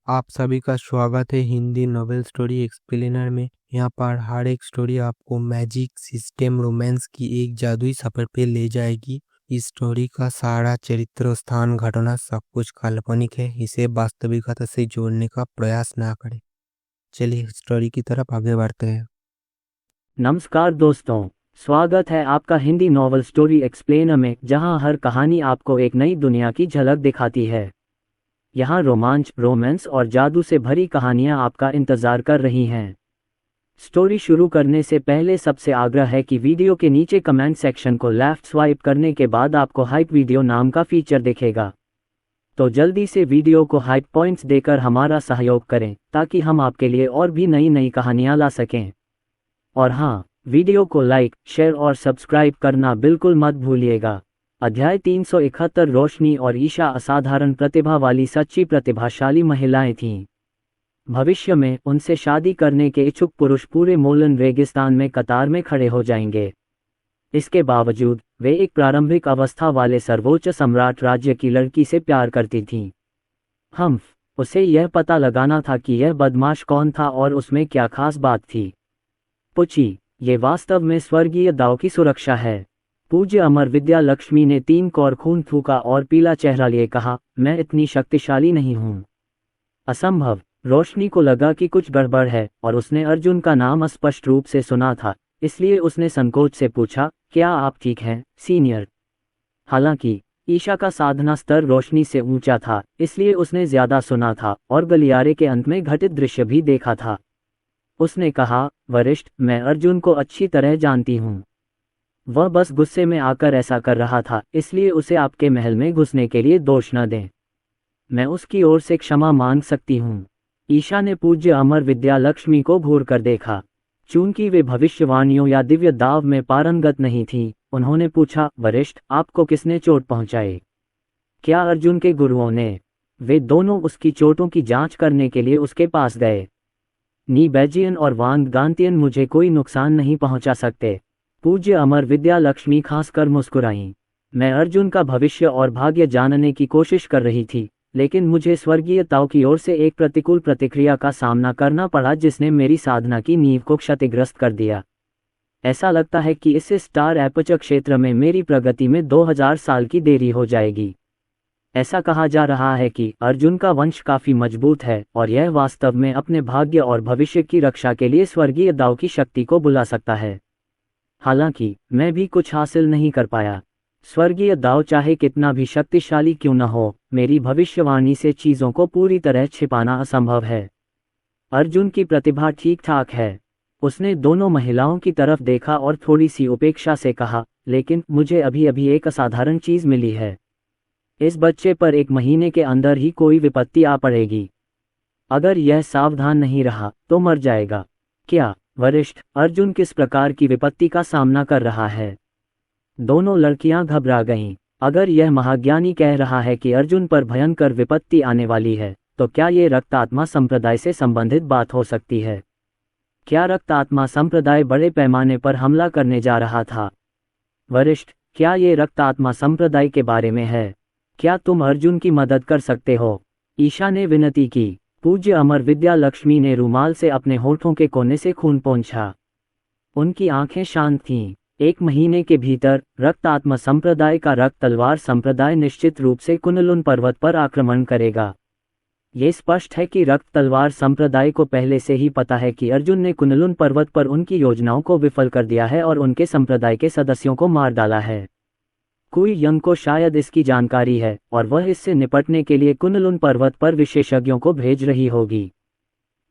आप सभी का स्वागत है हिंदी नॉवेल स्टोरी एक्सप्लेनर में। यहाँ पर हर एक स्टोरी आपको मैजिक सिस्टम रोमांस की एक जादुई सफर पे ले जाएगी। इस स्टोरी का सारा चरित्र स्थान घटना सब कुछ काल्पनिक है। इसे वास्तविकता से जोड़ने का प्रयास ना करें। चलिए स्टोरी की तरफ आगे बढ़ते हैं। नमस्कार दोस्तों, स्वागत है आपका हिंदी नॉवल स्टोरी एक्सप्लेनर में, जहां हर कहानी आपको एक नई दुनिया की झलक दिखाती है। यहां रोमांच, रोमांस और जादू से भरी कहानियां आपका इंतजार कर रही हैं। स्टोरी शुरू करने से पहले सबसे आग्रह है कि वीडियो के नीचे कमेंट सेक्शन को लेफ्ट स्वाइप करने के बाद आपको हाइप वीडियो नाम का फीचर दिखेगा। तो जल्दी से वीडियो को हाइप पॉइंट्स देकर हमारा सहयोग करें, ताकि हम आपके लिए और भी नई नई कहानियां ला सकें। और हाँ, वीडियो को लाइक, शेयर और सब्सक्राइब करना बिल्कुल मत भूलिएगा। अध्याय 371 रोशनी और ईशा असाधारण प्रतिभा वाली सच्ची प्रतिभाशाली महिलाएं थीं। भविष्य में उनसे शादी करने के इच्छुक पुरुष पूरे मोलन रेगिस्तान में कतार में खड़े हो जाएंगे। इसके बावजूद वे एक प्रारंभिक अवस्था वाले सर्वोच्च सम्राट राज्य की लड़की से प्यार करती थीं। उसे यह पता लगाना था कि यह बदमाश कौन था और उसमें क्या खास बात थी। पुची, ये वास्तव में स्वर्गीय दाव की सुरक्षा है। पूज्य अमर विद्या लक्ष्मी ने 3 कौर खून थूका और पीला चेहरा लिए कहा, मैं इतनी शक्तिशाली नहीं हूँ। असंभव। रोशनी को लगा कि कुछ गड़बड़ है और उसने अर्जुन का नाम स्पष्ट रूप से सुना था, इसलिए उसने संकोच से पूछा, क्या आप ठीक हैं, सीनियर? हालांकि ईशा का साधना स्तर रोशनी से ऊंचा था, इसलिए उसने ज्यादा सुना था और गलियारे के अंत में घटित दृश्य भी देखा था। उसने कहा, वरिष्ठ, मैं अर्जुन को अच्छी तरह जानती हूँ। वह बस गुस्से में आकर ऐसा कर रहा था, इसलिए उसे आपके महल में घुसने के लिए दोष न दें। मैं उसकी ओर से क्षमा मांग सकती हूँ। ईशा ने पूज्य अमर विद्या लक्ष्मी को घूर कर देखा। चूंकि वे भविष्यवाणियों या दिव्य दाव में पारंगत नहीं थीं, उन्होंने पूछा, वरिष्ठ, आपको किसने चोट पहुंचाई? क्या अर्जुन के गुरुओं ने? वे दोनों उसकी चोटों की जांच करने के लिए उसके पास गए। नी बैजियन और वांग गांतियन मुझे कोई नुकसान नहीं पहुंचा सकते। पूज्य अमर विद्या लक्ष्मी खासकर मुस्कुराईं। मैं अर्जुन का भविष्य और भाग्य जानने की कोशिश कर रही थी, लेकिन मुझे स्वर्गीय ताऊ की ओर से एक प्रतिकूल प्रतिक्रिया का सामना करना पड़ा जिसने मेरी साधना की नींव को क्षतिग्रस्त कर दिया। ऐसा लगता है कि इससे स्टार एपर्चर क्षेत्र में मेरी प्रगति में 2000 साल की देरी हो जाएगी। ऐसा कहा जा रहा है कि अर्जुन का वंश काफी मजबूत है और यह वास्तव में अपने भाग्य और भविष्य की रक्षा के लिए स्वर्गीय दाव की शक्ति को बुला सकता है। हालांकि मैं भी कुछ हासिल नहीं कर पाया। स्वर्गीय दाव चाहे कितना भी शक्तिशाली क्यों न हो, मेरी भविष्यवाणी से चीजों को पूरी तरह छिपाना असंभव है। अर्जुन की प्रतिभा ठीक ठाक है। उसने दोनों महिलाओं की तरफ देखा और थोड़ी सी उपेक्षा से कहा, लेकिन मुझे अभी अभी एक असाधारण चीज मिली है। इस बच्चे पर 1 महीने के अंदर ही कोई विपत्ति आ पड़ेगी। अगर यह सावधान नहीं रहा तो मर जाएगा। क्या, वरिष्ठ, अर्जुन किस प्रकार की विपत्ति का सामना कर रहा है? दोनों लड़कियां घबरा गईं। अगर यह महाज्ञानी कह रहा है कि अर्जुन पर भयंकर विपत्ति आने वाली है, तो क्या ये रक्तात्मा संप्रदाय से संबंधित बात हो सकती है? क्या रक्तात्मा संप्रदाय बड़े पैमाने पर हमला करने जा रहा था? वरिष्ठ, क्या ये रक्तात्मा संप्रदाय के बारे में है? क्या तुम अर्जुन की मदद कर सकते हो? ईशा ने विनती की। पूज्य अमर विद्या लक्ष्मी ने रुमाल से अपने होठों के कोने से खून पोंछा। उनकी आंखें शांत थीं। 1 महीने के भीतर रक्तात्मा संप्रदाय का रक्त तलवार संप्रदाय निश्चित रूप से कुनलुन पर्वत पर आक्रमण करेगा। ये स्पष्ट है कि रक्त तलवार संप्रदाय को पहले से ही पता है कि अर्जुन ने कुनलुन पर्वत पर उनकी योजनाओं को विफल कर दिया है और उनके संप्रदाय के सदस्यों को मार डाला है। कुई यंग को शायद इसकी जानकारी है और वह इससे निपटने के लिए कुनलुन पर्वत पर विशेषज्ञों को भेज रही होगी।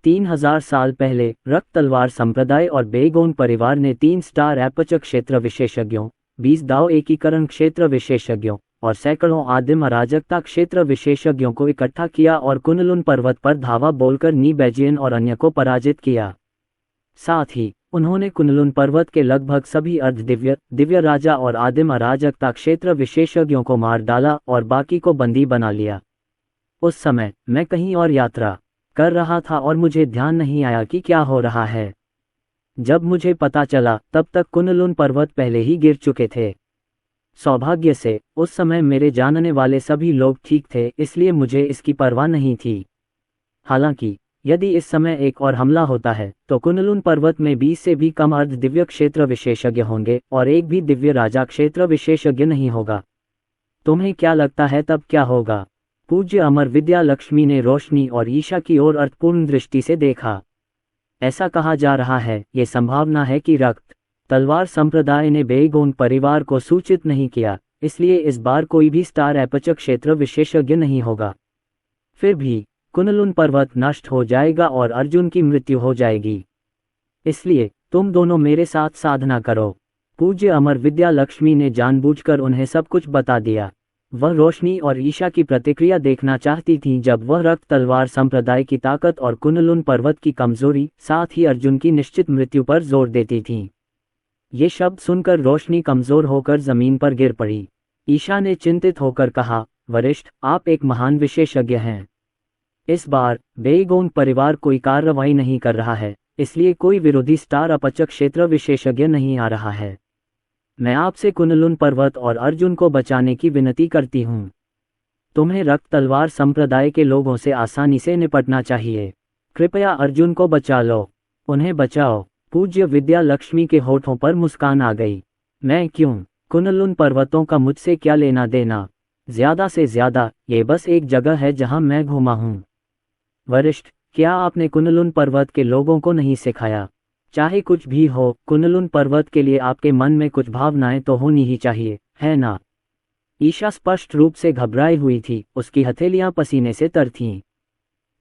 3000 साल पहले रक्त तलवार संप्रदाय और बेगोन परिवार ने 3 स्टार एपर्चर क्षेत्र विशेषज्ञों, 20 दाव एकीकरण क्षेत्र विशेषज्ञों और सैकड़ों आदिम अराजकता क्षेत्र विशेषज्ञों को इकट्ठा किया और कुनलुन पर्वत पर धावा बोलकर नी बैजियन और अन्य को पराजित किया। साथ ही उन्होंने कुनलुन पर्वत के लगभग सभी दिव्य राजा और आदिम अराजकता क्षेत्र विशेषज्ञों को मार डाला और बाकी को बंदी बना लिया। उस समय मैं कहीं और यात्रा कर रहा था और मुझे ध्यान नहीं आया कि क्या हो रहा है। जब मुझे पता चला तब तक कुनलुन पर्वत पहले ही गिर चुके थे। सौभाग्य से उस समय मेरे जानने वाले सभी लोग ठीक थे, इसलिए मुझे इसकी परवाह नहीं थी। हालांकि यदि इस समय एक और हमला होता है तो कुनलुन पर्वत में 20 से भी कम अर्ध दिव्य क्षेत्र विशेषज्ञ होंगे और एक भी दिव्य राजा क्षेत्र विशेषज्ञ नहीं होगा। तुम्हें क्या लगता है तब क्या होगा? पूज्य अमर विद्या लक्ष्मी ने रोशनी और ईशा की ओर अर्थपूर्ण दृष्टि से देखा। ऐसा कहा जा रहा है, ये संभावना है कि रक्त तलवार संप्रदाय ने बेगोन परिवार को सूचित नहीं किया, इसलिए इस बार कोई भी स्टार एपर्चर क्षेत्र विशेषज्ञ नहीं होगा। फिर भी कुनलुन पर्वत नष्ट हो जाएगा और अर्जुन की मृत्यु हो जाएगी। इसलिए तुम दोनों मेरे साथ साधना करो। पूज्य अमर विद्या लक्ष्मी ने जानबूझकर उन्हें सब कुछ बता दिया। वह रोशनी और ईशा की प्रतिक्रिया देखना चाहती थी जब वह रक्त तलवार संप्रदाय की ताकत और कुनलुन पर्वत की कमजोरी, साथ ही अर्जुन की निश्चित मृत्यु पर जोर देती थी। ये शब्द सुनकर रोशनी कमजोर होकर जमीन पर गिर पड़ी। ईशा ने चिंतित होकर कहा, वरिष्ठ, आप एक महान विशेषज्ञ हैं। इस बार बेगोन परिवार कोई कार्रवाई नहीं कर रहा है, इसलिए कोई विरोधी स्टार अपचक क्षेत्र विशेषज्ञ नहीं आ रहा है। मैं आपसे कुनलुन पर्वत और अर्जुन को बचाने की विनती करती हूँ। तुम्हें रक्त तलवार संप्रदाय के लोगों से आसानी से निपटना चाहिए। कृपया अर्जुन को बचा लो, उन्हें बचाओ। पूज्य विद्या लक्ष्मी के होठों पर मुस्कान आ गई। मैं क्यों? कुनलुन पर्वतों का मुझसे क्या लेना देना? ज्यादा से ज्यादा ये बस एक जगह है जहां मैं घूमा हूँ। वरिष्ठ, क्या आपने कुनलुन पर्वत के लोगों को नहीं सिखाया? चाहे कुछ भी हो, कुनलुन पर्वत के लिए आपके मन में कुछ भावनाएं तो होनी ही चाहिए, है ना? ईशा स्पष्ट रूप से घबराई हुई थी, उसकी हथेलियां पसीने से तर थीं।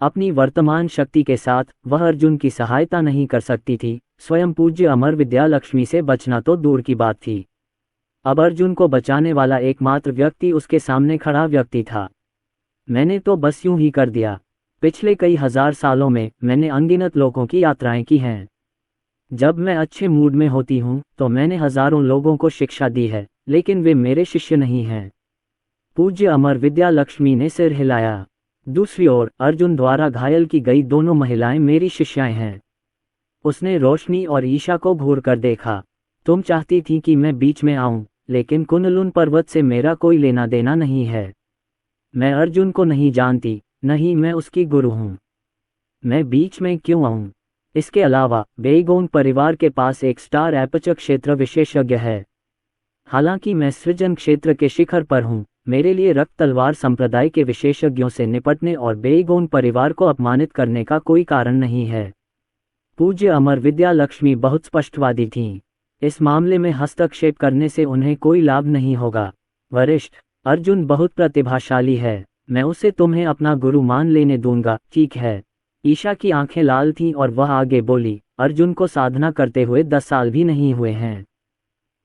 अपनी वर्तमान शक्ति के साथ वह अर्जुन की सहायता नहीं कर सकती थी, स्वयं पूज्य अमर विद्या लक्ष्मी से बचना तो दूर की बात थी। अब अर्जुन को बचाने वाला एकमात्र व्यक्ति उसके सामने खड़ा व्यक्ति था। मैंने तो बस यूं ही कर दिया। पिछले कई हजार सालों में मैंने अनगिनत लोगों की यात्राएं की हैं। जब मैं अच्छे मूड में होती हूँ तो मैंने हजारों लोगों को शिक्षा दी है, लेकिन वे मेरे शिष्य नहीं हैं। पूज्य अमर विद्या लक्ष्मी ने सिर हिलाया। दूसरी ओर अर्जुन द्वारा घायल की गई दोनों महिलाएं मेरी शिष्याएं हैं। उसने रोशनी और ईशा को घूर कर देखा। तुम चाहती थी कि मैं बीच में आऊं, लेकिन कुनलुन पर्वत से मेरा कोई लेना देना नहीं है। मैं अर्जुन को नहीं जानती, नहीं मैं उसकी गुरु हूं। मैं बीच में क्यों आऊं? इसके अलावा बेगोन परिवार के पास एक स्टार एपर्चर क्षेत्र विशेषज्ञ है। हालांकि मैं सृजन क्षेत्र के शिखर पर हूं, मेरे लिए रक्त तलवार संप्रदाय के विशेषज्ञों से निपटने और बेगोन परिवार को अपमानित करने का कोई कारण नहीं है। पूज्य अमर विद्या लक्ष्मी बहुत स्पष्टवादी थीं। इस मामले में हस्तक्षेप करने से उन्हें कोई लाभ नहीं होगा। वरिष्ठ, अर्जुन बहुत प्रतिभाशाली है, मैं उसे तुम्हें अपना गुरु मान लेने दूंगा, ठीक है? ईशा की आंखें लाल थीं और वह आगे बोली, अर्जुन को साधना करते हुए 10 साल भी नहीं हुए हैं।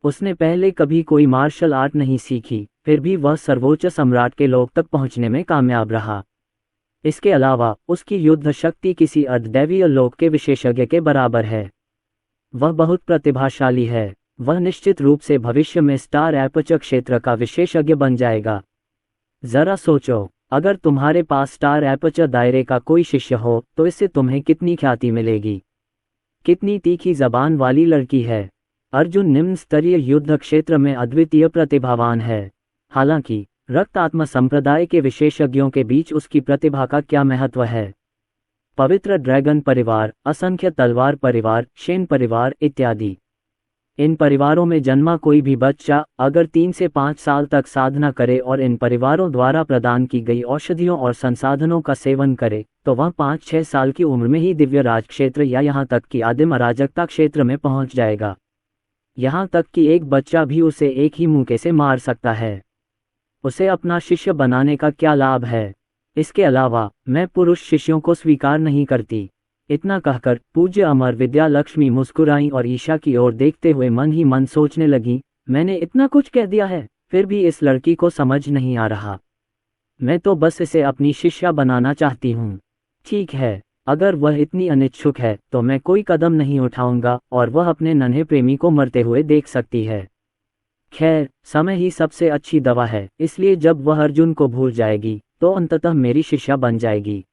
उसने पहले कभी कोई मार्शल आर्ट नहीं सीखी, फिर भी वह सर्वोच्च सम्राट के लोक तक पहुंचने में कामयाब रहा। इसके अलावा उसकी युद्ध शक्ति किसी अर्धदैवीय लोक के विशेषज्ञ के बराबर है। वह बहुत प्रतिभाशाली है। वह निश्चित रूप से भविष्य में स्टार एपर्चर क्षेत्र का विशेषज्ञ बन जाएगा। जरा सोचो, अगर तुम्हारे पास स्टार एपर्चर दायरे का कोई शिष्य हो तो इससे तुम्हें कितनी ख्याति मिलेगी। कितनी तीखी जबान वाली लड़की है। अर्जुन निम्न स्तरीय युद्ध क्षेत्र में अद्वितीय प्रतिभावान है। हालांकि रक्त आत्मा संप्रदाय के विशेषज्ञों के बीच उसकी प्रतिभा का क्या महत्व है? पवित्र ड्रैगन परिवार, असंख्य तलवार परिवार, शेन परिवार इत्यादि। इन परिवारों में जन्मा कोई भी बच्चा अगर 3 से 5 साल तक साधना करे और इन परिवारों द्वारा प्रदान की गई औषधियों और संसाधनों का सेवन करे तो वह 5-6 साल की उम्र में ही दिव्य राज क्षेत्र या यहाँ तक कि आदिम अराजकता क्षेत्र में पहुँच जाएगा। यहाँ तक कि एक बच्चा भी उसे एक ही मुक्के से मार सकता है। उसे अपना शिष्य बनाने का क्या लाभ है? इसके अलावा मैं पुरुष शिष्यों को स्वीकार नहीं करती। इतना कहकर पूज्य अमर विद्या लक्ष्मी मुस्कुराई और ईशा की ओर देखते हुए मन ही मन सोचने लगी, मैंने इतना कुछ कह दिया है, फिर भी इस लड़की को समझ नहीं आ रहा। मैं तो बस इसे अपनी शिष्या बनाना चाहती हूँ। ठीक है, अगर वह इतनी अनिच्छुक है तो मैं कोई कदम नहीं उठाऊंगा और वह अपने नन्हे प्रेमी को मरते हुए देख सकती है। खैर, समय ही सबसे अच्छी दवा है, इसलिए जब वह अर्जुन को भूल जाएगी तो अंततः मेरी शिष्या बन जाएगी।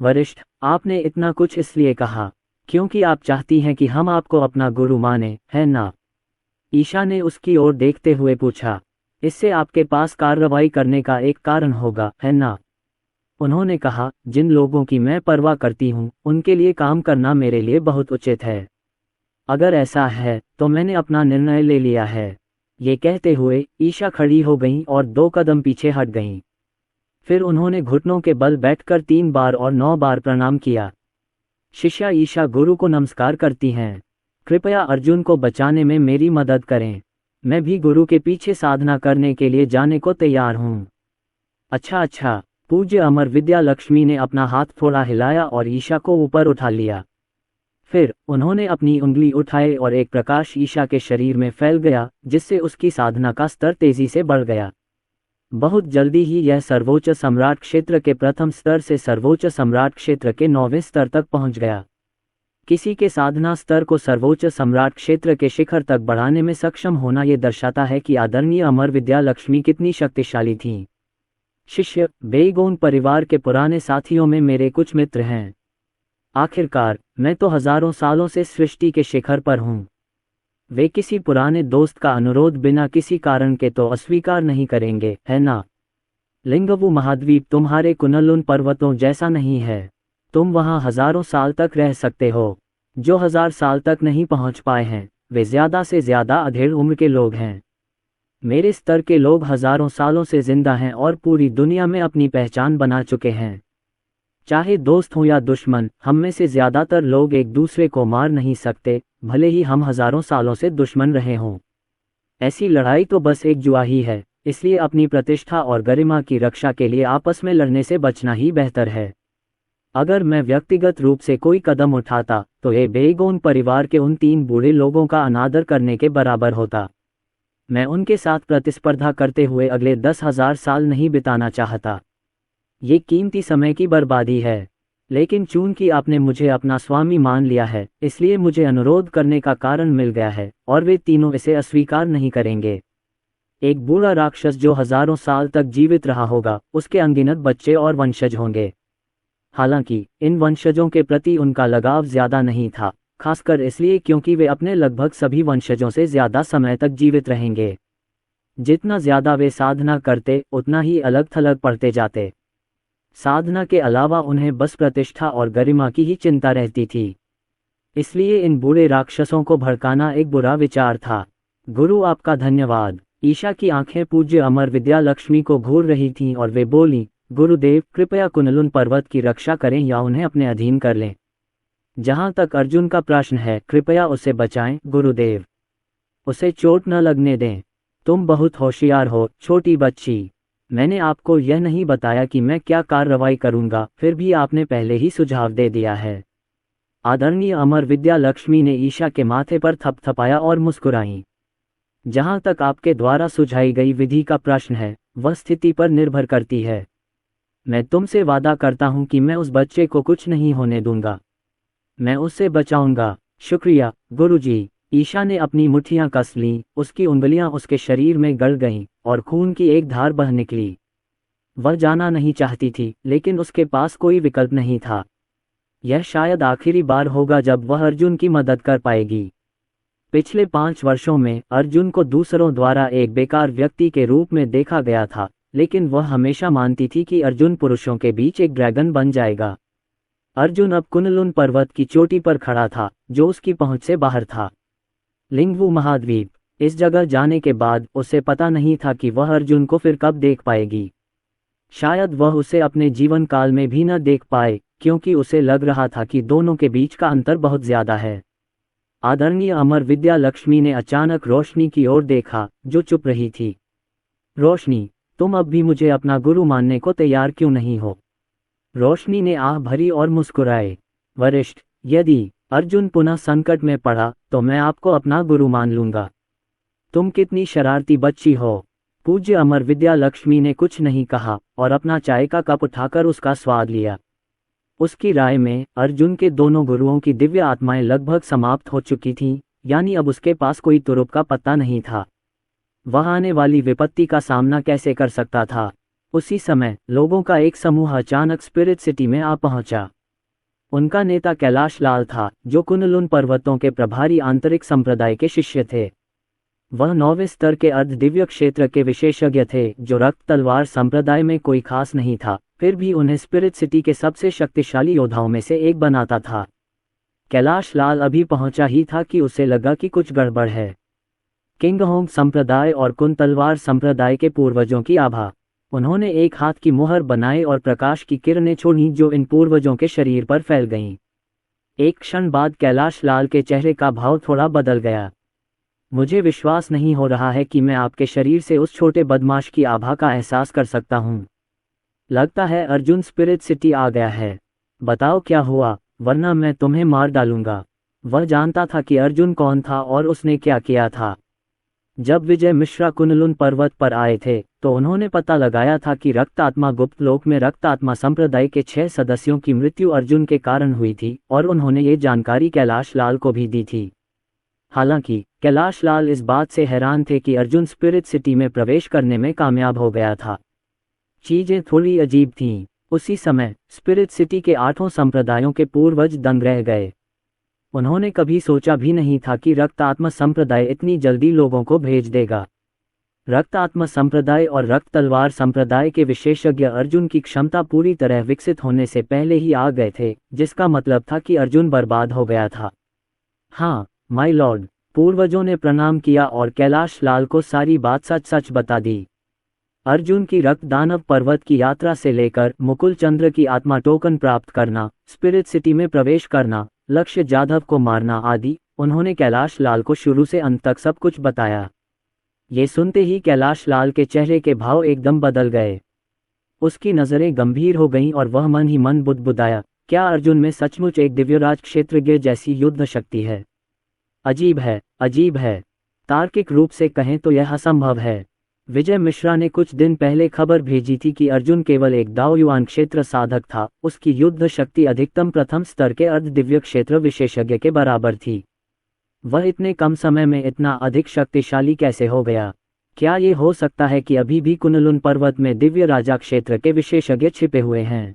वरिष्ठ, आपने इतना कुछ इसलिए कहा क्योंकि आप चाहती हैं कि हम आपको अपना गुरु माने, है ना? ईशा ने उसकी ओर देखते हुए पूछा। इससे आपके पास कार्रवाई करने का एक कारण होगा, है ना? उन्होंने कहा, जिन लोगों की मैं परवाह करती हूँ उनके लिए काम करना मेरे लिए बहुत उचित है। अगर ऐसा है तो मैंने अपना निर्णय ले लिया है। ये कहते हुए ईशा खड़ी हो गईं और 2 कदम पीछे हट गईं। फिर उन्होंने घुटनों के बल बैठकर 3 बार और 9 बार प्रणाम किया। शिष्या ईशा गुरु को नमस्कार करती हैं। कृपया अर्जुन को बचाने में मेरी मदद करें। मैं भी गुरु के पीछे साधना करने के लिए जाने को तैयार हूँ। अच्छा। पूज्य अमर विद्या लक्ष्मी ने अपना हाथ थोड़ा हिलाया और ईशा को ऊपर उठा लिया। फिर उन्होंने अपनी उंगली उठाई और एक प्रकाश ईशा के शरीर में फैल गया, जिससे उसकी साधना का स्तर तेजी से बढ़ गया। बहुत जल्दी ही यह सर्वोच्च सम्राट क्षेत्र के प्रथम स्तर से सर्वोच्च सम्राट क्षेत्र के 9वें स्तर तक पहुंच गया। किसी के साधना स्तर को सर्वोच्च सम्राट क्षेत्र के शिखर तक बढ़ाने में सक्षम होना ये दर्शाता है कि आदरणीय अमर विद्या लक्ष्मी कितनी शक्तिशाली थीं। शिष्य, बेईगोन परिवार के पुराने साथियों में मेरे कुछ मित्र हैं। आखिरकार मैं तो हजारों सालों से सृष्टि के शिखर पर हूँ। वे किसी पुराने दोस्त का अनुरोध बिना किसी कारण के तो अस्वीकार नहीं करेंगे, है ना? लिंगवु महाद्वीप तुम्हारे कुनलुन पर्वतों जैसा नहीं है। तुम वहाँ हजारों साल तक रह सकते हो। जो 1000 साल तक नहीं पहुँच पाए हैं वे ज़्यादा से ज़्यादा अधेड़ उम्र के लोग हैं। मेरे स्तर के लोग हजारों सालों से जिंदा हैं और पूरी दुनिया में अपनी पहचान बना चुके हैं। चाहे दोस्त हों या दुश्मन, हम में से ज़्यादातर लोग एक दूसरे को मार नहीं सकते, भले ही हम हजारों सालों से दुश्मन रहे हों। ऐसी लड़ाई तो बस एक जुआ ही है, इसलिए अपनी प्रतिष्ठा और गरिमा की रक्षा के लिए आपस में लड़ने से बचना ही बेहतर है। अगर मैं व्यक्तिगत रूप से कोई कदम उठाता तो ये बेईगोन परिवार के उन 3 बूढ़े लोगों का अनादर करने के बराबर होता। मैं उनके साथ प्रतिस्पर्धा करते हुए अगले 10,000 साल नहीं बिताना चाहता। ये कीमती समय की बर्बादी है। लेकिन चूंकि आपने मुझे अपना स्वामी मान लिया है, इसलिए मुझे अनुरोध करने का कारण मिल गया है और वे तीनों इसे अस्वीकार नहीं करेंगे। एक बूढ़ा राक्षस जो हजारों साल तक जीवित रहा होगा, उसके अनगिनत बच्चे और वंशज होंगे। हालांकि इन वंशजों के प्रति उनका लगाव ज्यादा नहीं था, खासकर इसलिए क्योंकि वे अपने लगभग सभी वंशजों से ज्यादा समय तक जीवित रहेंगे। जितना ज्यादा वे साधना करते उतना ही अलग थलग पढ़ते जाते। साधना के अलावा उन्हें बस प्रतिष्ठा और गरिमा की ही चिंता रहती थी। इसलिए इन बूढ़े राक्षसों को भड़काना एक बुरा विचार था। गुरु आपका धन्यवाद। ईशा की आंखें पूज्य अमर विद्या लक्ष्मी को घूर रही थीं और वे बोली, गुरुदेव कृपया कुनलुन पर्वत की रक्षा करें या उन्हें अपने अधीन कर लें। जहां तक अर्जुन का प्रश्न है, कृपया उसे बचाएं गुरुदेव। उसे चोट न लगने दें। तुम बहुत होशियार हो छोटी बच्ची। मैंने आपको यह नहीं बताया कि मैं क्या कार्रवाई करूंगा, फिर भी आपने पहले ही सुझाव दे दिया है। आदरणीय अमर विद्या लक्ष्मी ने ईशा के माथे पर थपथपाया और मुस्कुराई। जहां तक आपके द्वारा सुझाई गई विधि का प्रश्न है, वह स्थिति पर निर्भर करती है। मैं तुमसे वादा करता हूं कि मैं उस बच्चे को कुछ नहीं होने दूंगा। मैं उससे बचाऊंगा। शुक्रिया गुरुजी। ईशा ने अपनी मुट्ठियां कस लीं, उसकी उंगलियां उसके शरीर में गड़ गईं और खून की एक धार बह निकली। वह जाना नहीं चाहती थी, लेकिन उसके पास कोई विकल्प नहीं था। यह शायद आखिरी बार होगा जब वह अर्जुन की मदद कर पाएगी। पिछले 5 वर्षों में अर्जुन को दूसरों द्वारा एक बेकार व्यक्ति के रूप में देखा गया था, लेकिन वह हमेशा मानती थी कि अर्जुन पुरुषों के बीच एक ड्रैगन बन जाएगा। अर्जुन अब कुनलुन पर्वत की चोटी पर खड़ा था, जो उसकी पहुंच से बाहर था। लिंगवु महाद्वीप। इस जगह जाने के बाद उसे पता नहीं था कि वह अर्जुन को फिर कब देख पाएगी। शायद वह उसे अपने जीवन काल में भी न देख पाए, क्योंकि उसे लग रहा था कि दोनों के बीच का अंतर बहुत ज्यादा है। आदरणीय अमर विद्या लक्ष्मी ने अचानक रोशनी की ओर देखा, जो चुप रही थी। रोशनी, तुम अब भी मुझे अपना गुरु मानने को तैयार क्यों नहीं हो? रोशनी ने आह भरी और मुस्कुराए। वरिष्ठ, यदि अर्जुन पुनः संकट में पड़ा तो मैं आपको अपना गुरु मान लूंगा। तुम कितनी शरारती बच्ची हो। पूज्य अमर विद्या लक्ष्मी ने कुछ नहीं कहा और अपना चाय का कप उठाकर उसका स्वाद लिया। उसकी राय में अर्जुन के दोनों गुरुओं की दिव्य आत्माएं लगभग समाप्त हो चुकी थीं, यानी अब उसके पास कोई तुरुप का पत्ता नहीं था। वह आने वाली विपत्ति का सामना कैसे कर सकता था? उसी समय लोगों का एक समूह अचानक स्पिरिट सिटी में आ पहुंचा। उनका नेता कैलाश लाल था, जो कुनलुन पर्वतों के प्रभारी आंतरिक संप्रदाय के शिष्य थे। वह 9वें स्तर के अर्ध दिव्य क्षेत्र के विशेषज्ञ थे, जो रक्त तलवार संप्रदाय में कोई खास नहीं था, फिर भी उन्हें स्पिरिट सिटी के सबसे शक्तिशाली योद्धाओं में से एक बनाता था। कैलाश लाल अभी पहुंचा ही था कि उसे लगा कि कुछ गड़बड़ है। किंगहोंग संप्रदाय और कुन तलवार संप्रदाय के पूर्वजों की आभा। उन्होंने एक हाथ की मुहर बनाई और प्रकाश की किरणें छोड़ी जो इन पूर्वजों के शरीर पर फैल गईं। एक क्षण बाद कैलाश लाल के चेहरे का भाव थोड़ा बदल गया। मुझे विश्वास नहीं हो रहा है कि मैं आपके शरीर से उस छोटे बदमाश की आभा का एहसास कर सकता हूँ। लगता है अर्जुन स्पिरिट सिटी आ गया है। बताओ क्या हुआ, वरना मैं तुम्हें मार डालूंगा। वह जानता था कि अर्जुन कौन था और उसने क्या किया था। जब विजय मिश्रा कुनलुन पर्वत पर आए थे तो उन्होंने पता लगाया था कि रक्त आत्मा गुप्त लोक में रक्त आत्मा संप्रदाय के 6 सदस्यों की मृत्यु अर्जुन के कारण हुई थी और उन्होंने ये जानकारी कैलाश लाल को भी दी थी। हालांकि कैलाश लाल इस बात से हैरान थे कि अर्जुन स्पिरिट सिटी में प्रवेश करने में कामयाब हो गया था। चीजें थोड़ी अजीब थीं। उसी समय स्पिरिट सिटी के 8 संप्रदायों के पूर्वज दंग रह गए। उन्होंने कभी सोचा भी नहीं था कि रक्त आत्मा संप्रदाय इतनी जल्दी लोगों को भेज देगा। रक्त आत्मा संप्रदाय और रक्त तलवार संप्रदाय के विशेषज्ञ अर्जुन की क्षमता पूरी तरह विकसित होने से पहले ही आ गए थे, जिसका मतलब था कि अर्जुन बर्बाद हो गया था। हाँ माय लॉर्ड, पूर्वजों ने प्रणाम किया और कैलाश लाल को सारी बात सच सच बता दी। अर्जुन की रक्त दानव पर्वत की यात्रा से लेकर मुकुल चंद्र की आत्मा टोकन प्राप्त करना, स्पिरिट सिटी में प्रवेश करना, लक्ष्य जाधव को मारना आदि, उन्होंने कैलाश लाल को शुरू से अंत तक सब कुछ बताया। ये सुनते ही कैलाश लाल के चेहरे के भाव एकदम बदल गए। उसकी नज़रें गंभीर हो गईं और वह मन ही मन बुदबुदाया, क्या अर्जुन में सचमुच एक दिव्यराज क्षेत्रज्ञ जैसी युद्ध शक्ति है? अजीब है, अजीब है। तार्किक रूप से कहें तो यह असंभव है। विजय मिश्रा ने कुछ दिन पहले खबर भेजी थी कि अर्जुन केवल एक दाओयुआन क्षेत्र साधक था। उसकी युद्ध शक्ति अधिकतम प्रथम स्तर के अर्ध दिव्य क्षेत्र विशेषज्ञ के बराबर थी। वह इतने कम समय में इतना अधिक शक्तिशाली कैसे हो गया? क्या ये हो सकता है कि अभी भी कुनलुन पर्वत में दिव्य राजा क्षेत्र के विशेषज्ञ छिपे हुए हैं?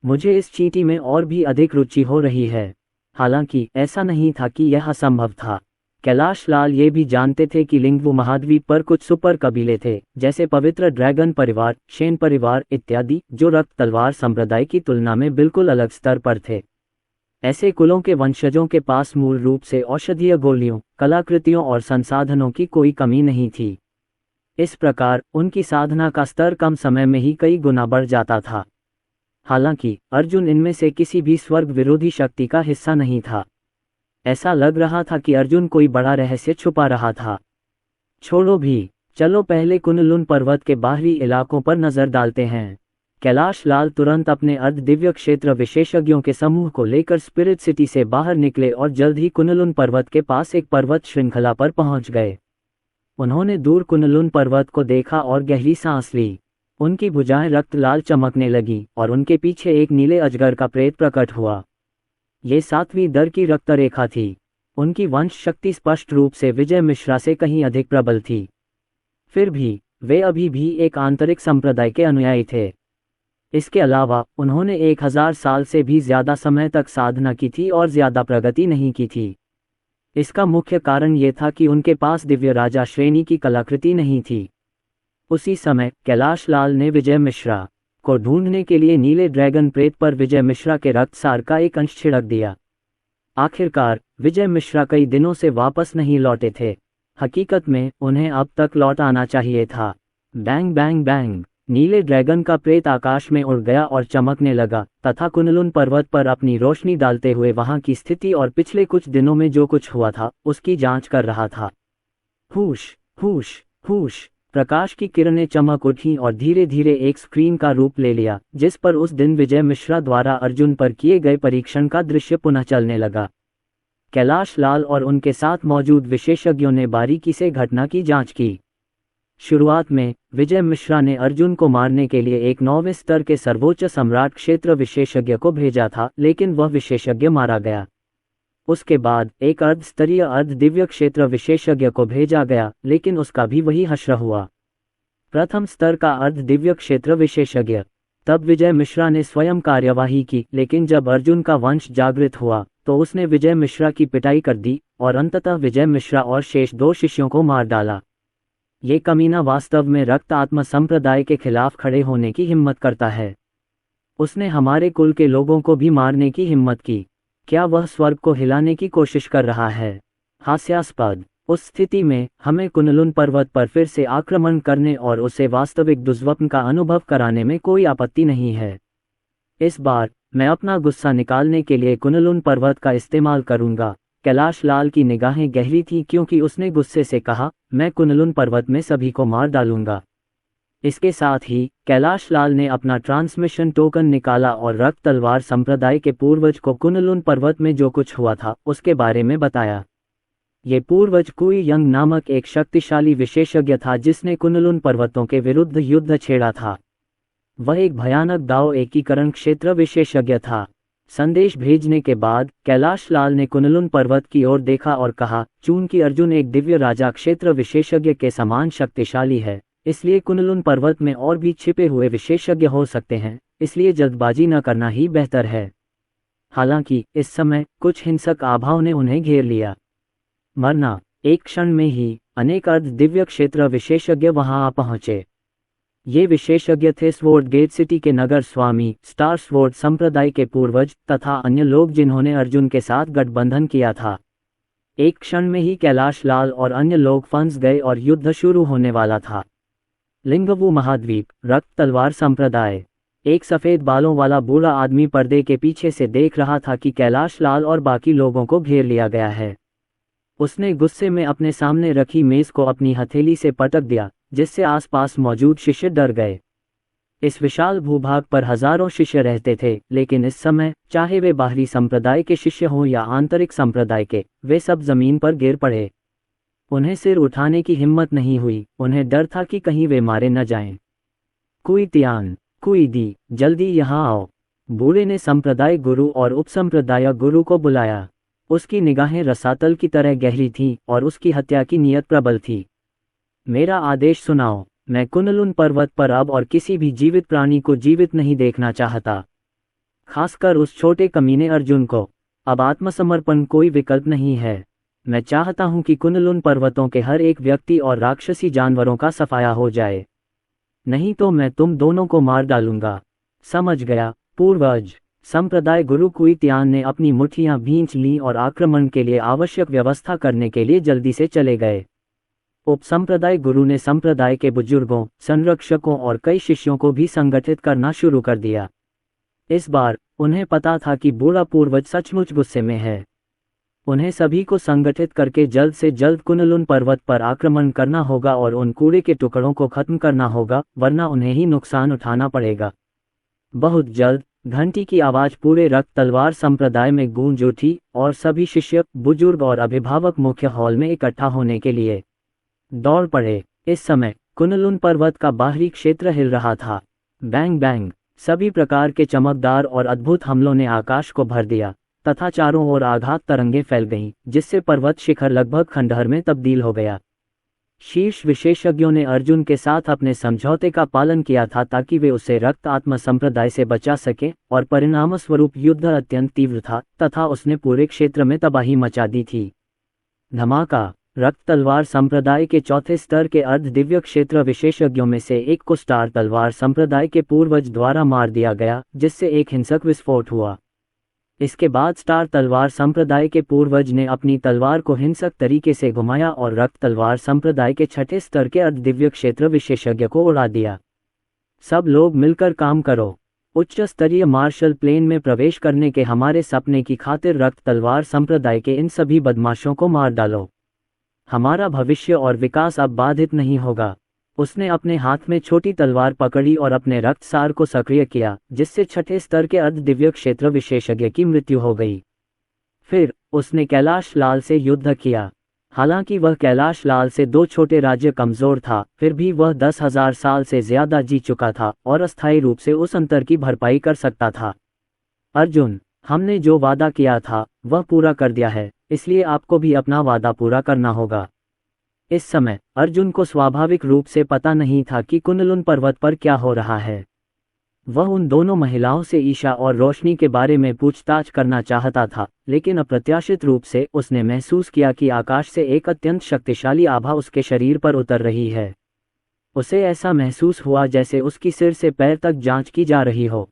मुझे इस चींटी में और भी अधिक रुचि हो रही है। हालांकि ऐसा नहीं था कि यह असंभव था। कैलाश लाल ये भी जानते थे कि लिंगवू महाद्वीप पर कुछ सुपर कबीले थे, जैसे पवित्र ड्रैगन परिवार, शेन परिवार इत्यादि, जो रक्त तलवार संप्रदाय की तुलना में बिल्कुल अलग स्तर पर थे। ऐसे कुलों के वंशजों के पास मूल रूप से औषधीय गोलियों, कलाकृतियों और संसाधनों की कोई कमी नहीं थी। इस प्रकार उनकी साधना का स्तर कम समय में ही कई गुना बढ़ जाता था। हालांकि अर्जुन इनमें से किसी भी स्वर्ग विरोधी शक्ति का हिस्सा नहीं था। ऐसा लग रहा था कि अर्जुन कोई बड़ा रहस्य छुपा रहा था। छोड़ो भी, चलो पहले कुनलुन पर्वत के बाहरी इलाकों पर नजर डालते हैं। कैलाश लाल तुरंत अपने अर्ध दिव्य क्षेत्र विशेषज्ञों के समूह को लेकर स्पिरिट सिटी से बाहर निकले और जल्द ही कुनलुन पर्वत के पास एक पर्वत श्रृंखला पर पहुंच गए। उन्होंने दूर कुनलुन पर्वत को देखा और गहरी सांस ली। उनकी भुजाएं रक्त लाल चमकने लगी और उनके पीछे एक नीले अजगर का प्रेत प्रकट हुआ। ये 7वीं दर की रक्त रेखा थी। उनकी वंश शक्ति स्पष्ट रूप से विजय मिश्रा से कहीं अधिक प्रबल थी। फिर भी वे अभी भी एक आंतरिक संप्रदाय के अनुयायी थे। इसके अलावा उन्होंने 1000 साल से भी ज्यादा समय तक साधना की थी और ज्यादा प्रगति नहीं की थी। इसका मुख्य कारण ये था कि उनके पास दिव्य राजा श्रेणी की कलाकृति नहीं थी। उसी समय कैलाश लाल ने विजय मिश्रा को ढूंढने के लिए नीले ड्रैगन प्रेत पर विजय मिश्रा के रक्तसार का एक अंश छिड़क दिया। आखिरकार विजय मिश्रा कई दिनों से वापस नहीं लौटे थे। हकीकत में उन्हें अब तक लौट आना चाहिए था। बैंग बैंग बैंग, नीले ड्रैगन का प्रेत आकाश में उड़ गया और चमकने लगा तथा कुनलुन पर्वत पर अपनी रोशनी डालते हुए वहां की स्थिति और पिछले कुछ दिनों में जो कुछ हुआ था उसकी जांच कर रहा था। हुश हुश हुश, प्रकाश की किरणें चमक उठी और धीरे धीरे एक स्क्रीन का रूप ले लिया, जिस पर उस दिन विजय मिश्रा द्वारा अर्जुन पर किए गए परीक्षण का दृश्य पुनः चलने लगा। कैलाश लाल और उनके साथ मौजूद विशेषज्ञों ने बारीकी से घटना की जांच की। शुरुआत में विजय मिश्रा ने अर्जुन को मारने के लिए एक 9वें स्तर के सर्वोच्च सम्राट क्षेत्र विशेषज्ञ को भेजा था, लेकिन वह विशेषज्ञ मारा गया। उसके बाद एक अर्ध स्तरीय अर्ध दिव्य क्षेत्र विशेषज्ञ को भेजा गया, लेकिन उसका भी वही हश्र हुआ। प्रथम स्तर का अर्ध दिव्य क्षेत्र विशेषज्ञ। तब विजय मिश्रा ने स्वयं कार्यवाही की, लेकिन जब अर्जुन का वंश जागृत हुआ तो उसने विजय मिश्रा की पिटाई कर दी और अंततः विजय मिश्रा और शेष 2 शिष्यों को मार डाला। ये कमीना वास्तव में रक्त आत्मा संप्रदाय के खिलाफ खड़े होने की हिम्मत करता है। उसने हमारे कुल के लोगों को भी मारने की हिम्मत की। क्या वह स्वर्ग को हिलाने की कोशिश कर रहा है? हास्यास्पद। उस स्थिति में हमें कुनलुन पर्वत पर फिर से आक्रमण करने और उसे वास्तविक दुष्स्वप्न का अनुभव कराने में कोई आपत्ति नहीं है। इस बार मैं अपना गुस्सा निकालने के लिए कुनलुन पर्वत का इस्तेमाल करूंगा। कैलाश लाल की निगाहें गहरी थीं क्योंकि उसने गुस्से से कहा, मैं कुनलुन पर्वत में सभी को मार डालूंगा। इसके साथ ही कैलाश लाल ने अपना ट्रांसमिशन टोकन निकाला और रक्त तलवार संप्रदाय के पूर्वज को कुनलुन पर्वत में जो कुछ हुआ था उसके बारे में बताया। ये पूर्वज कुई यंग नामक एक शक्तिशाली विशेषज्ञ था जिसने कुनलुन पर्वतों के विरुद्ध युद्ध छेड़ा था। वह एक भयानक दाव एकीकरण क्षेत्र विशेषज्ञ था। संदेश भेजने के बाद कैलाश लाल ने कुनलुन पर्वत की ओर देखा और कहा, चूंकि अर्जुन एक दिव्य राजा क्षेत्र विशेषज्ञ के समान शक्तिशाली है, इसलिए कुनलुन पर्वत में और भी छिपे हुए विशेषज्ञ हो सकते हैं, इसलिए जल्दबाजी न करना ही बेहतर है। हालांकि इस समय कुछ हिंसक आभाओं ने उन्हें घेर लिया। मरना। एक क्षण में ही अनेक अर्ध दिव्य क्षेत्र विशेषज्ञ वहां आ पहुंचे। ये विशेषज्ञ थे स्वॉर्ड गेट सिटी के नगर स्वामी, स्टार स्वॉर्ड संप्रदाय के पूर्वज तथा अन्य लोग जिन्होंने अर्जुन के साथ गठबंधन किया था। एक क्षण में ही कैलाश लाल और अन्य लोग फंस गए और युद्ध शुरू होने वाला था। लिंगवू महाद्वीप, रक्त तलवार संप्रदाय। एक सफेद बालों वाला बूढ़ा आदमी पर्दे के पीछे से देख रहा था कि कैलाश लाल और बाकी लोगों को घेर लिया गया है। उसने गुस्से में अपने सामने रखी मेज को अपनी हथेली से पटक दिया, जिससे आसपास मौजूद शिष्य डर गए। इस विशाल भूभाग पर हजारों शिष्य रहते थे, लेकिन इस समय चाहे वे बाहरी संप्रदाय के शिष्य हों या आंतरिक संप्रदाय के, वे सब जमीन पर गिर पड़े। उन्हें सिर उठाने की हिम्मत नहीं हुई। उन्हें डर था कि कहीं वे मारे न जाएं। कुई तियान, कुई दी, जल्दी यहाँ आओ। बूढ़े ने संप्रदाय गुरु और उपसंप्रदाय गुरु को बुलाया। उसकी निगाहें रसातल की तरह गहरी थीं और उसकी हत्या की नीयत प्रबल थी। मेरा आदेश सुनाओ। मैं कुनलुन पर्वत पर अब और किसी भी जीवित प्राणी को जीवित नहीं देखना चाहता, खासकर उस छोटे कमीने अर्जुन को। अब आत्मसमर्पण कोई विकल्प नहीं है। मैं चाहता हूं कि कुनलुन पर्वतों के हर एक व्यक्ति और राक्षसी जानवरों का सफाया हो जाए, नहीं तो मैं तुम दोनों को मार डालूंगा। समझ गया पूर्वज। संप्रदाय गुरु कुई त्यान ने अपनी मुट्ठियां भींच लीं और आक्रमण के लिए आवश्यक व्यवस्था करने के लिए जल्दी से चले गए। उपसंप्रदाय गुरु ने संप्रदाय के बुजुर्गों, संरक्षकों और कई शिष्यों को भी संगठित करना शुरू कर दिया। इस बार उन्हें पता था कि बूढ़ा पूर्वज सचमुच गुस्से में है। उन्हें सभी को संगठित करके जल्द से जल्द कुनलुन पर्वत पर आक्रमण करना होगा और उन कूड़े के टुकड़ों को खत्म करना होगा, वरना उन्हें ही नुकसान उठाना पड़ेगा। बहुत जल्द घंटी की आवाज पूरे रक्त तलवार संप्रदाय में गूंज उठी और सभी शिष्य, बुजुर्ग और अभिभावक मुख्य हॉल में इकट्ठा होने के लिए दौड़ पड़े। इस समय कुनलुन पर्वत का बाहरी क्षेत्र हिल रहा था। बैंग बैंग, सभी प्रकार के चमकदार और अद्भुत हमलों ने आकाश को भर दिया तथा चारों ओर आघात तरंगें फैल गईं, जिससे पर्वत शिखर लगभग खंडहर में तब्दील हो गया। शीर्ष विशेषज्ञों ने अर्जुन के साथ अपने समझौते का पालन किया था ताकि वे उसे रक्त आत्मा संप्रदाय से बचा सके, और परिणामस्वरूप युद्ध अत्यंत तीव्र था तथा उसने पूरे क्षेत्र में तबाही मचा दी थी। धमाका। रक्त तलवार संप्रदाय के चौथे स्तर के अर्ध दिव्य क्षेत्र विशेषज्ञों में से एक को स्टार तलवार संप्रदाय के पूर्वज द्वारा मार दिया गया, जिससे एक हिंसक विस्फोट हुआ। इसके बाद स्टार तलवार संप्रदाय के पूर्वज ने अपनी तलवार को हिंसक तरीके से घुमाया और रक्त तलवार संप्रदाय के छठे स्तर के अर्ध दिव्य क्षेत्र विशेषज्ञ को उड़ा दिया। सब लोग मिलकर काम करो। उच्च स्तरीय मार्शल प्लेन में प्रवेश करने के हमारे सपने की खातिर रक्त तलवार संप्रदाय के इन सभी बदमाशों को मार डालो। हमारा भविष्य और विकास अब बाधित नहीं होगा। उसने अपने हाथ में छोटी तलवार पकड़ी और अपने रक्त सार को सक्रिय किया, जिससे छठे स्तर के अर्ध दिव्य क्षेत्र विशेषज्ञ की मृत्यु हो गई। फिर उसने कैलाश लाल से युद्ध किया। हालांकि वह कैलाश लाल से 2 छोटे राज्य कमजोर था, फिर भी वह 10,000 साल से ज्यादा जी चुका था और अस्थायी रूप से उस अंतर की भरपाई कर सकता था। अर्जुन, हमने जो वादा किया था वह पूरा कर दिया है, इसलिए आपको भी अपना वादा पूरा करना होगा। इस समय अर्जुन को स्वाभाविक रूप से पता नहीं था कि कुनलुन पर्वत पर क्या हो रहा है। वह उन दोनों महिलाओं से ईशा और रोशनी के बारे में पूछताछ करना चाहता था, लेकिन अप्रत्याशित रूप से उसने महसूस किया कि आकाश से एक अत्यंत शक्तिशाली आभा उसके शरीर पर उतर रही है। उसे ऐसा महसूस हुआ जैसे उसकी सिर से पैर तक जांच की जा रही हो।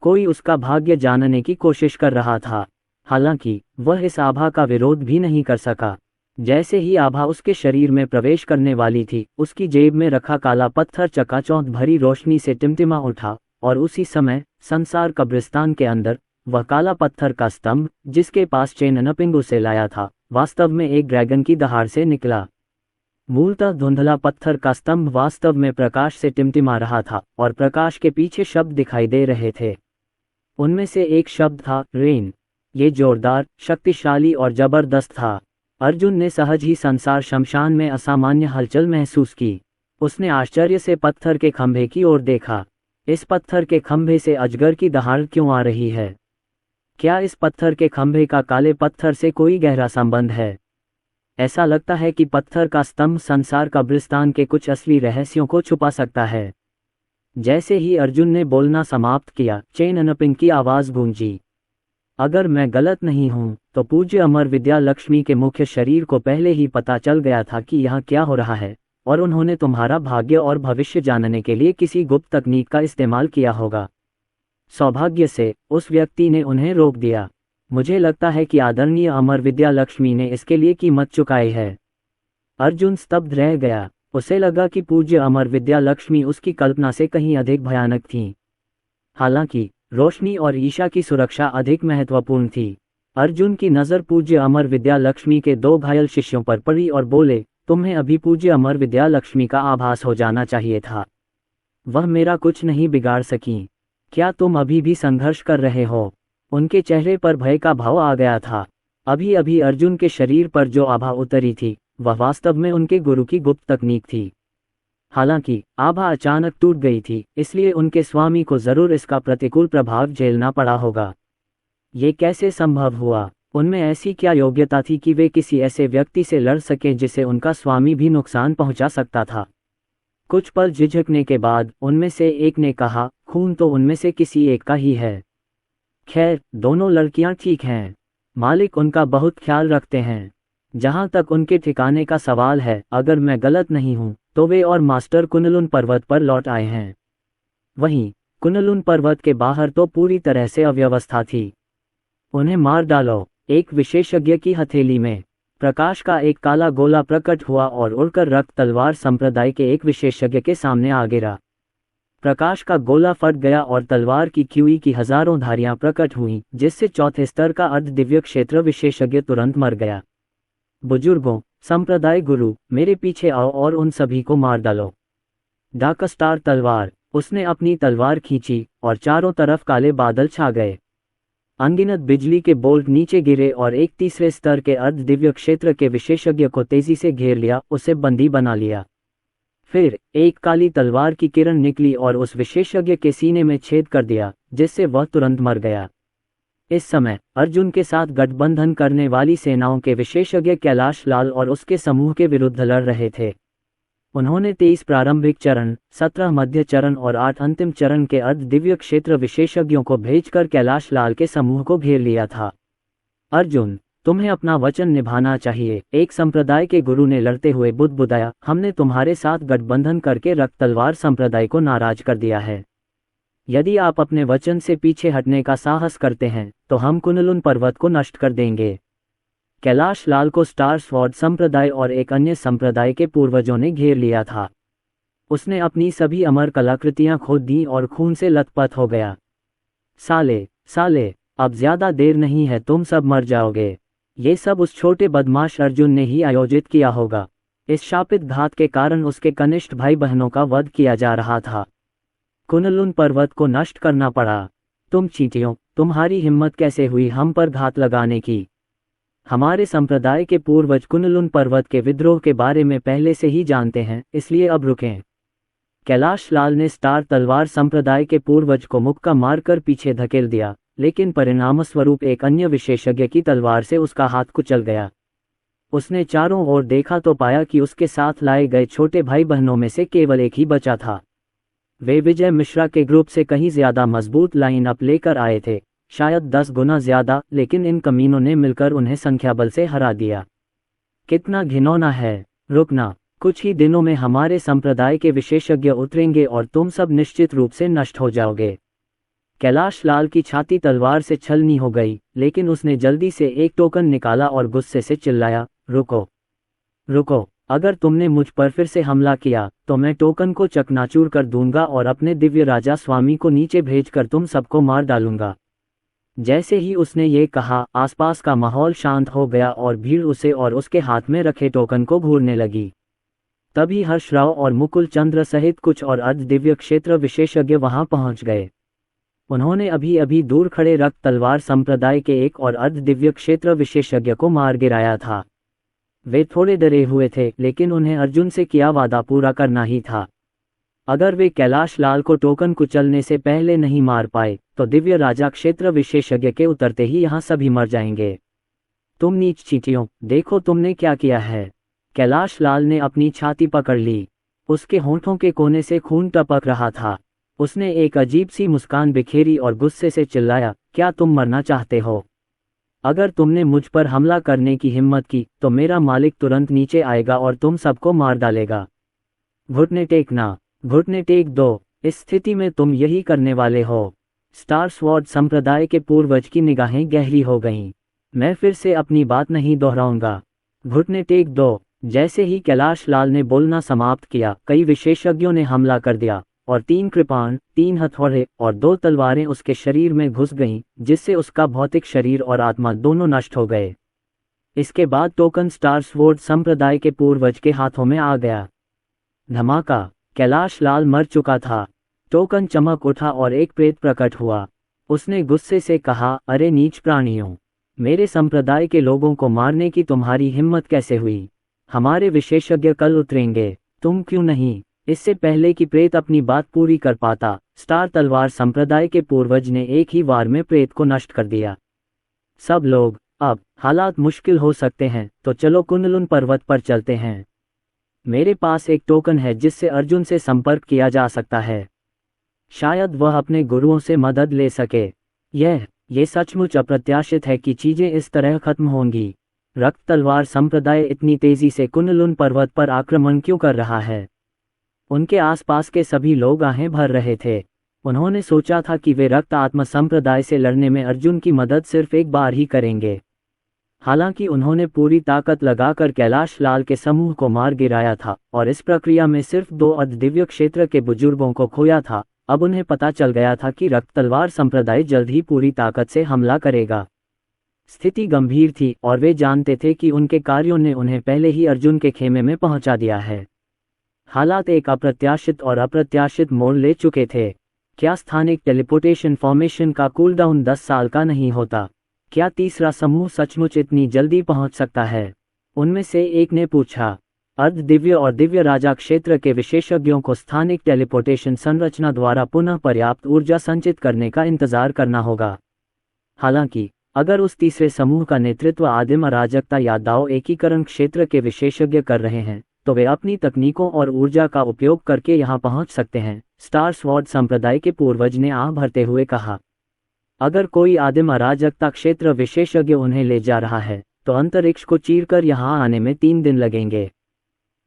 कोई उसका भाग्य जानने की कोशिश कर रहा था। हालांकि वह इस आभा का विरोध भी नहीं कर सका। जैसे ही आभा उसके शरीर में प्रवेश करने वाली थी, उसकी जेब में रखा काला पत्थर चकाचौंध भरी रोशनी से टिमटिमा उठा, और उसी समय संसार कब्रिस्तान के अंदर वह काला पत्थर का स्तंभ, जिसके पास चेन नपिंग उसे लाया था, वास्तव में एक ड्रैगन की दहाड़ से निकला। मूलतः धुंधला पत्थर का स्तंभ वास्तव में प्रकाश से टिमटिमा रहा था, और प्रकाश के पीछे शब्द दिखाई दे रहे थे। उनमें से एक शब्द था रेन। ये जोरदार, शक्तिशाली और जबरदस्त था। अर्जुन ने सहज ही संसार शमशान में असामान्य हलचल महसूस की। उसने आश्चर्य से पत्थर के खंभे की ओर देखा। इस पत्थर के खंभे से अजगर की दहाड़ क्यों आ रही है? क्या इस पत्थर के खंभे का काले पत्थर से कोई गहरा संबंध है? ऐसा लगता है कि पत्थर का स्तंभ संसार कब्रिस्तान के कुछ असली रहस्यों को छुपा सकता है। जैसे ही अर्जुन ने बोलना समाप्त किया, चेन नपिंग की आवाज गूंजी। अगर मैं गलत नहीं हूं, तो पूज्य अमर विद्या लक्ष्मी के मुख्य शरीर को पहले ही पता चल गया था कि यहाँ क्या हो रहा है, और उन्होंने तुम्हारा भाग्य और भविष्य जानने के लिए किसी गुप्त तकनीक का इस्तेमाल किया होगा। सौभाग्य से उस व्यक्ति ने उन्हें रोक दिया। मुझे लगता है कि आदरणीय अमर विद्या लक्ष्मी ने इसके लिए कीमत चुकाई है। अर्जुन स्तब्ध रह गया। उसे लगा कि पूज्य अमर विद्या लक्ष्मी उसकी कल्पना से कहीं अधिक भयानक थी। हालांकि रोशनी और ईशा की सुरक्षा अधिक महत्वपूर्ण थी। अर्जुन की नज़र पूज्य अमर विद्या लक्ष्मी के 2 घायल शिष्यों पर पड़ी और बोले, तुम्हें अभी पूज्य अमर विद्या लक्ष्मी का आभास हो जाना चाहिए था। वह मेरा कुछ नहीं बिगाड़ सकी। क्या तुम अभी भी संघर्ष कर रहे हो? उनके चेहरे पर भय का भाव आ गया था। अभी अभी अर्जुन के शरीर पर जो आभा उतरी थी, वह वास्तव में उनके गुरु की गुप्त तकनीक थी। हालांकि आभा अचानक टूट गई थी, इसलिए उनके स्वामी को जरूर इसका प्रतिकूल प्रभाव झेलना पड़ा होगा। ये कैसे संभव हुआ? उनमें ऐसी क्या योग्यता थी कि वे किसी ऐसे व्यक्ति से लड़ सके जिसे उनका स्वामी भी नुकसान पहुंचा सकता था? कुछ पल झिझकने के बाद उनमें से एक ने कहा, खून तो उनमें से किसी एक का ही है। खैर, दोनों लड़कियां ठीक हैं। मालिक उनका बहुत ख्याल रखते हैं। जहां तक उनके ठिकाने का सवाल है, अगर मैं गलत नहीं हूं, तो वे और मास्टर कुनलुन पर्वत पर लौट आए हैं। वहीं कुनलुन पर्वत के बाहर तो पूरी तरह से अव्यवस्था थी। उन्हें मार डालो। एक विशेषज्ञ की हथेली में प्रकाश का एक काला गोला प्रकट हुआ और उड़कर रक्त तलवार संप्रदाय के एक विशेषज्ञ के सामने आ गिरा। प्रकाश का गोला फट गया और तलवार की क्यूई की हजारों धारियां प्रकट हुईं, जिससे चौथे स्तर का अर्ध दिव्य क्षेत्र विशेषज्ञ तुरंत मर गया। बुजुर्गों, संप्रदाय गुरु, मेरे पीछे आओ और उन सभी को मार डालो। डार्कस्टार तलवार। उसने अपनी तलवार खींची और चारों तरफ काले बादल छा गए। अनगिनत बिजली के बोल्ट नीचे गिरे और एक तीसरे स्तर के अर्ध दिव्य क्षेत्र के विशेषज्ञ को तेजी से घेर लिया, उसे बंदी बना लिया। फिर एक काली तलवार की किरण निकली और उस विशेषज्ञ के सीने में छेद कर दिया, जिससे वह तुरंत मर गया। इस समय अर्जुन के साथ गठबंधन करने वाली सेनाओं के विशेषज्ञ कैलाश लाल और उसके समूह के विरुद्ध लड़ रहे थे। उन्होंने 23 प्रारंभिक चरण, 17 मध्य चरण और 8 अंतिम चरण के अर्ध दिव्य क्षेत्र विशेषज्ञों को भेजकर कैलाश लाल के समूह को घेर लिया था। अर्जुन, तुम्हें अपना वचन निभाना चाहिए, एक संप्रदाय के गुरु ने लड़ते हुए बुदबुदाया। हमने तुम्हारे साथ गठबंधन करके रक्त तलवार संप्रदाय को नाराज कर दिया है। यदि आप अपने वचन से पीछे हटने का साहस करते हैं, तो हम कुनलुन पर्वत को नष्ट कर देंगे। कैलाश लाल को स्टार स्वॉर्ड संप्रदाय और एक अन्य संप्रदाय के पूर्वजों ने घेर लिया था। उसने अपनी सभी अमर कलाकृतियां खो दी और खून से लथपथ हो गया। साले, अब ज्यादा देर नहीं है, तुम सब मर जाओगे। ये सब उस छोटे बदमाश अर्जुन ने ही आयोजित किया होगा। इस शापित घात के कारण उसके कनिष्ठ भाई बहनों का वध किया जा रहा था। कुनलुन पर्वत को नष्ट करना पड़ा। तुम चींटियों, तुम्हारी हिम्मत कैसे हुई हम पर घात लगाने की? हमारे संप्रदाय के पूर्वज कुनलुन पर्वत के विद्रोह के बारे में पहले से ही जानते हैं, इसलिए अब रुकें। कैलाश लाल ने स्टार तलवार संप्रदाय के पूर्वज को मुक्का मारकर पीछे धकेल दिया, लेकिन परिणामस्वरूप एक अन्य विशेषज्ञ की तलवार से उसका हाथ कुचल गया। उसने चारों ओर देखा तो पाया कि उसके साथ लाए गए छोटे भाई बहनों में से केवल एक ही बचा था। वे विजय मिश्रा के ग्रुप से कहीं ज्यादा मजबूत लाइन अप लेकर आए थे, शायद 10 गुना ज्यादा, लेकिन इन कमीनों ने मिलकर उन्हें संख्याबल से हरा दिया। कितना घिनौना है। रुकना, कुछ ही दिनों में हमारे संप्रदाय के विशेषज्ञ उतरेंगे और तुम सब निश्चित रूप से नष्ट हो जाओगे। कैलाश लाल की छाती तलवार से छलनी हो गई, लेकिन उसने जल्दी से एक टोकन निकाला और गुस्से से चिल्लाया, रुको रुको, अगर तुमने मुझ पर फिर से हमला किया तो मैं टोकन को चकनाचूर कर दूंगा और अपने दिव्य राजा स्वामी को नीचे भेजकर तुम सबको मार डालूंगा। जैसे ही उसने ये कहा, आसपास का माहौल शांत हो गया और भीड़ उसे और उसके हाथ में रखे टोकन को घूरने लगी। तभी हर्षराव और मुकुल चंद्र सहित कुछ और अर्ध दिव्य क्षेत्र विशेषज्ञ वहां पहुंच गए। उन्होंने अभी अभी दूर खड़े रक्त तलवार संप्रदाय के एक और अर्ध दिव्य क्षेत्र विशेषज्ञ को मार गिराया था। वे थोड़े डरे हुए थे, लेकिन उन्हें अर्जुन से किया वादा पूरा करना ही था। अगर वे कैलाश लाल को टोकन कुचलने से पहले नहीं मार पाए तो दिव्य राजा क्षेत्र विशेषज्ञ के उतरते ही यहाँ सभी मर जाएंगे। तुम नीच चींटियों, देखो तुमने क्या किया है। कैलाश लाल ने अपनी छाती पकड़ ली। उसके होंठों के कोने से खून टपक रहा था। उसने एक अजीब सी मुस्कान बिखेरी और गुस्से से चिल्लाया, क्या तुम मरना चाहते हो? अगर तुमने मुझ पर हमला करने की हिम्मत की तो मेरा मालिक तुरंत नीचे आएगा और तुम सबको मार डालेगा। घुटने टेकना, घुटने टेक दो। इस स्थिति में तुम यही करने वाले हो। स्टार स्वॉर्ड संप्रदाय के पूर्वज की निगाहें गहरी हो गईं। मैं फिर से अपनी बात नहीं दोहराऊंगा। घुटने टेक दो। जैसे ही कैलाश लाल ने बोलना समाप्त किया, कई विशेषज्ञों ने हमला कर दिया और 3 कृपाण, 3 हथौड़े और 2 तलवारें उसके शरीर में घुस गईं, जिससे उसका भौतिक शरीर और आत्मा दोनों नष्ट हो गए। इसके बाद टोकन स्टार स्वॉर्ड संप्रदाय के पूर्वज के हाथों में आ गया। धमाका! कैलाश लाल मर चुका था। टोकन चमक उठा और एक प्रेत प्रकट हुआ। उसने गुस्से से कहा, अरे नीच प्राणियों, मेरे संप्रदाय के लोगों को मारने की तुम्हारी हिम्मत कैसे हुई? हमारे विशेषज्ञ कल उतरेंगे, तुम क्यों नहीं? इससे पहले कि प्रेत अपनी बात पूरी कर पाता, स्टार तलवार संप्रदाय के पूर्वज ने एक ही वार में प्रेत को नष्ट कर दिया। सब लोग, अब हालात मुश्किल हो सकते हैं, तो चलो कुंडलुन पर्वत पर चलते हैं। मेरे पास एक टोकन है जिससे अर्जुन से संपर्क किया जा सकता है। शायद वह अपने गुरुओं से मदद ले सके। ये सचमुच अप्रत्याशित है कि चीजें इस तरह खत्म होंगी। रक्त तलवार संप्रदाय इतनी तेजी से कुंडलुन पर्वत पर आक्रमण क्यों कर रहा है? उनके आसपास के सभी लोग आहें भर रहे थे। उन्होंने सोचा था कि वे रक्त आत्मा संप्रदाय से लड़ने में अर्जुन की मदद सिर्फ एक बार ही करेंगे। हालांकि उन्होंने पूरी ताकत लगाकर कैलाश लाल के समूह को मार गिराया था और इस प्रक्रिया में सिर्फ 2 अर्ध दिव्य क्षेत्र के बुजुर्गों को खोया था। अब उन्हें पता चल गया था कि रक्त तलवार संप्रदाय जल्द ही पूरी ताकत से हमला करेगा। स्थिति गंभीर थी और वे जानते थे कि उनके कार्यों ने उन्हें पहले ही अर्जुन के खेमे में पहुंचा दिया है। हालात एक अप्रत्याशित मोड़ ले चुके थे। क्या स्थानिक टेलीपोर्टेशन फॉर्मेशन का कूलडाउन 10 साल का नहीं होता? क्या तीसरा समूह सचमुच इतनी जल्दी पहुंच सकता है? उनमें से एक ने पूछा। अर्ध दिव्य और दिव्य राजा क्षेत्र के विशेषज्ञों को स्थानिक टेलीपोर्टेशन संरचना द्वारा पुनः पर्याप्त ऊर्जा संचित करने का इंतजार करना होगा। हालांकि अगर उस तीसरे समूह का नेतृत्व आदिम अराजकता या दाओ एकीकरण क्षेत्र के विशेषज्ञ कर रहे हैं, तो वे अपनी तकनीकों और ऊर्जा का उपयोग करके यहां पहुंच सकते हैं, स्टार स्वॉर्ड संप्रदाय के पूर्वज ने आह भरते हुए कहा। अगर कोई आदिम अराजकता क्षेत्र विशेषज्ञ उन्हें ले जा रहा है, तो अंतरिक्ष को चीरकर यहां आने में 3 दिन लगेंगे।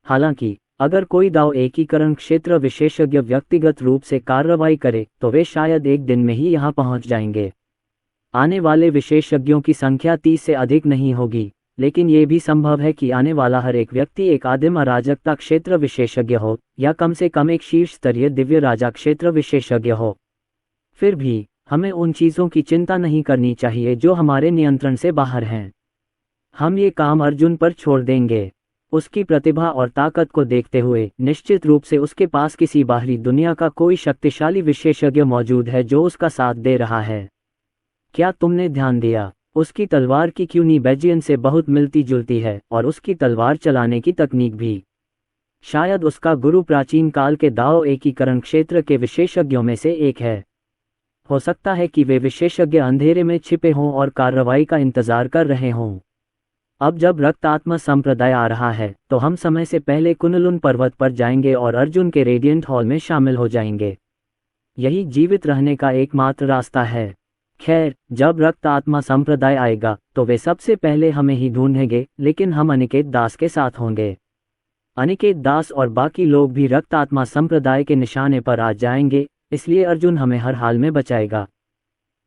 हालांकि अगर कोई दाओ एकीकरण क्षेत्र विशेषज्ञ व्यक्तिगत रूप से कार्रवाई करे, तो वे शायद 1 दिन में ही यहां पहुंच जाएंगे। आने वाले विशेषज्ञों की संख्या 30 से अधिक नहीं होगी, लेकिन ये भी संभव है कि आने वाला हर एक व्यक्ति एक आदिम अराजकता क्षेत्र विशेषज्ञ हो या कम से कम एक शीर्ष स्तरीय दिव्य राजा क्षेत्र विशेषज्ञ हो। फिर भी हमें उन चीज़ों की चिंता नहीं करनी चाहिए जो हमारे नियंत्रण से बाहर हैं। हम ये काम अर्जुन पर छोड़ देंगे। उसकी प्रतिभा और ताकत को देखते हुए निश्चित रूप से उसके पास किसी बाहरी दुनिया का कोई शक्तिशाली विशेषज्ञ मौजूद है जो उसका साथ दे रहा है। क्या तुमने ध्यान दिया? उसकी तलवार की क्यूनी बेजियन से बहुत मिलती जुलती है और उसकी तलवार चलाने की तकनीक भी। शायद उसका गुरु प्राचीन काल के दाओ एकीकरण क्षेत्र के विशेषज्ञों में से एक है। हो सकता है कि वे विशेषज्ञ अंधेरे में छिपे हों और कार्रवाई का इंतजार कर रहे हों। अब जब रक्त आत्मा संप्रदाय आ रहा है, तो हम समय से पहले कुंडलुन पर्वत पर जाएंगे और अर्जुन के रेडियंट हॉल में शामिल हो जाएंगे। यही जीवित रहने का एकमात्र रास्ता है। खैर, जब रक्त आत्मा संप्रदाय आएगा तो वे सबसे पहले हमें ही ढूंढेंगे, लेकिन हम अनिकेत दास के साथ होंगे। अनिकेत दास और बाकी लोग भी रक्त आत्मा संप्रदाय के निशाने पर आ जाएंगे, इसलिए अर्जुन हमें हर हाल में बचाएगा।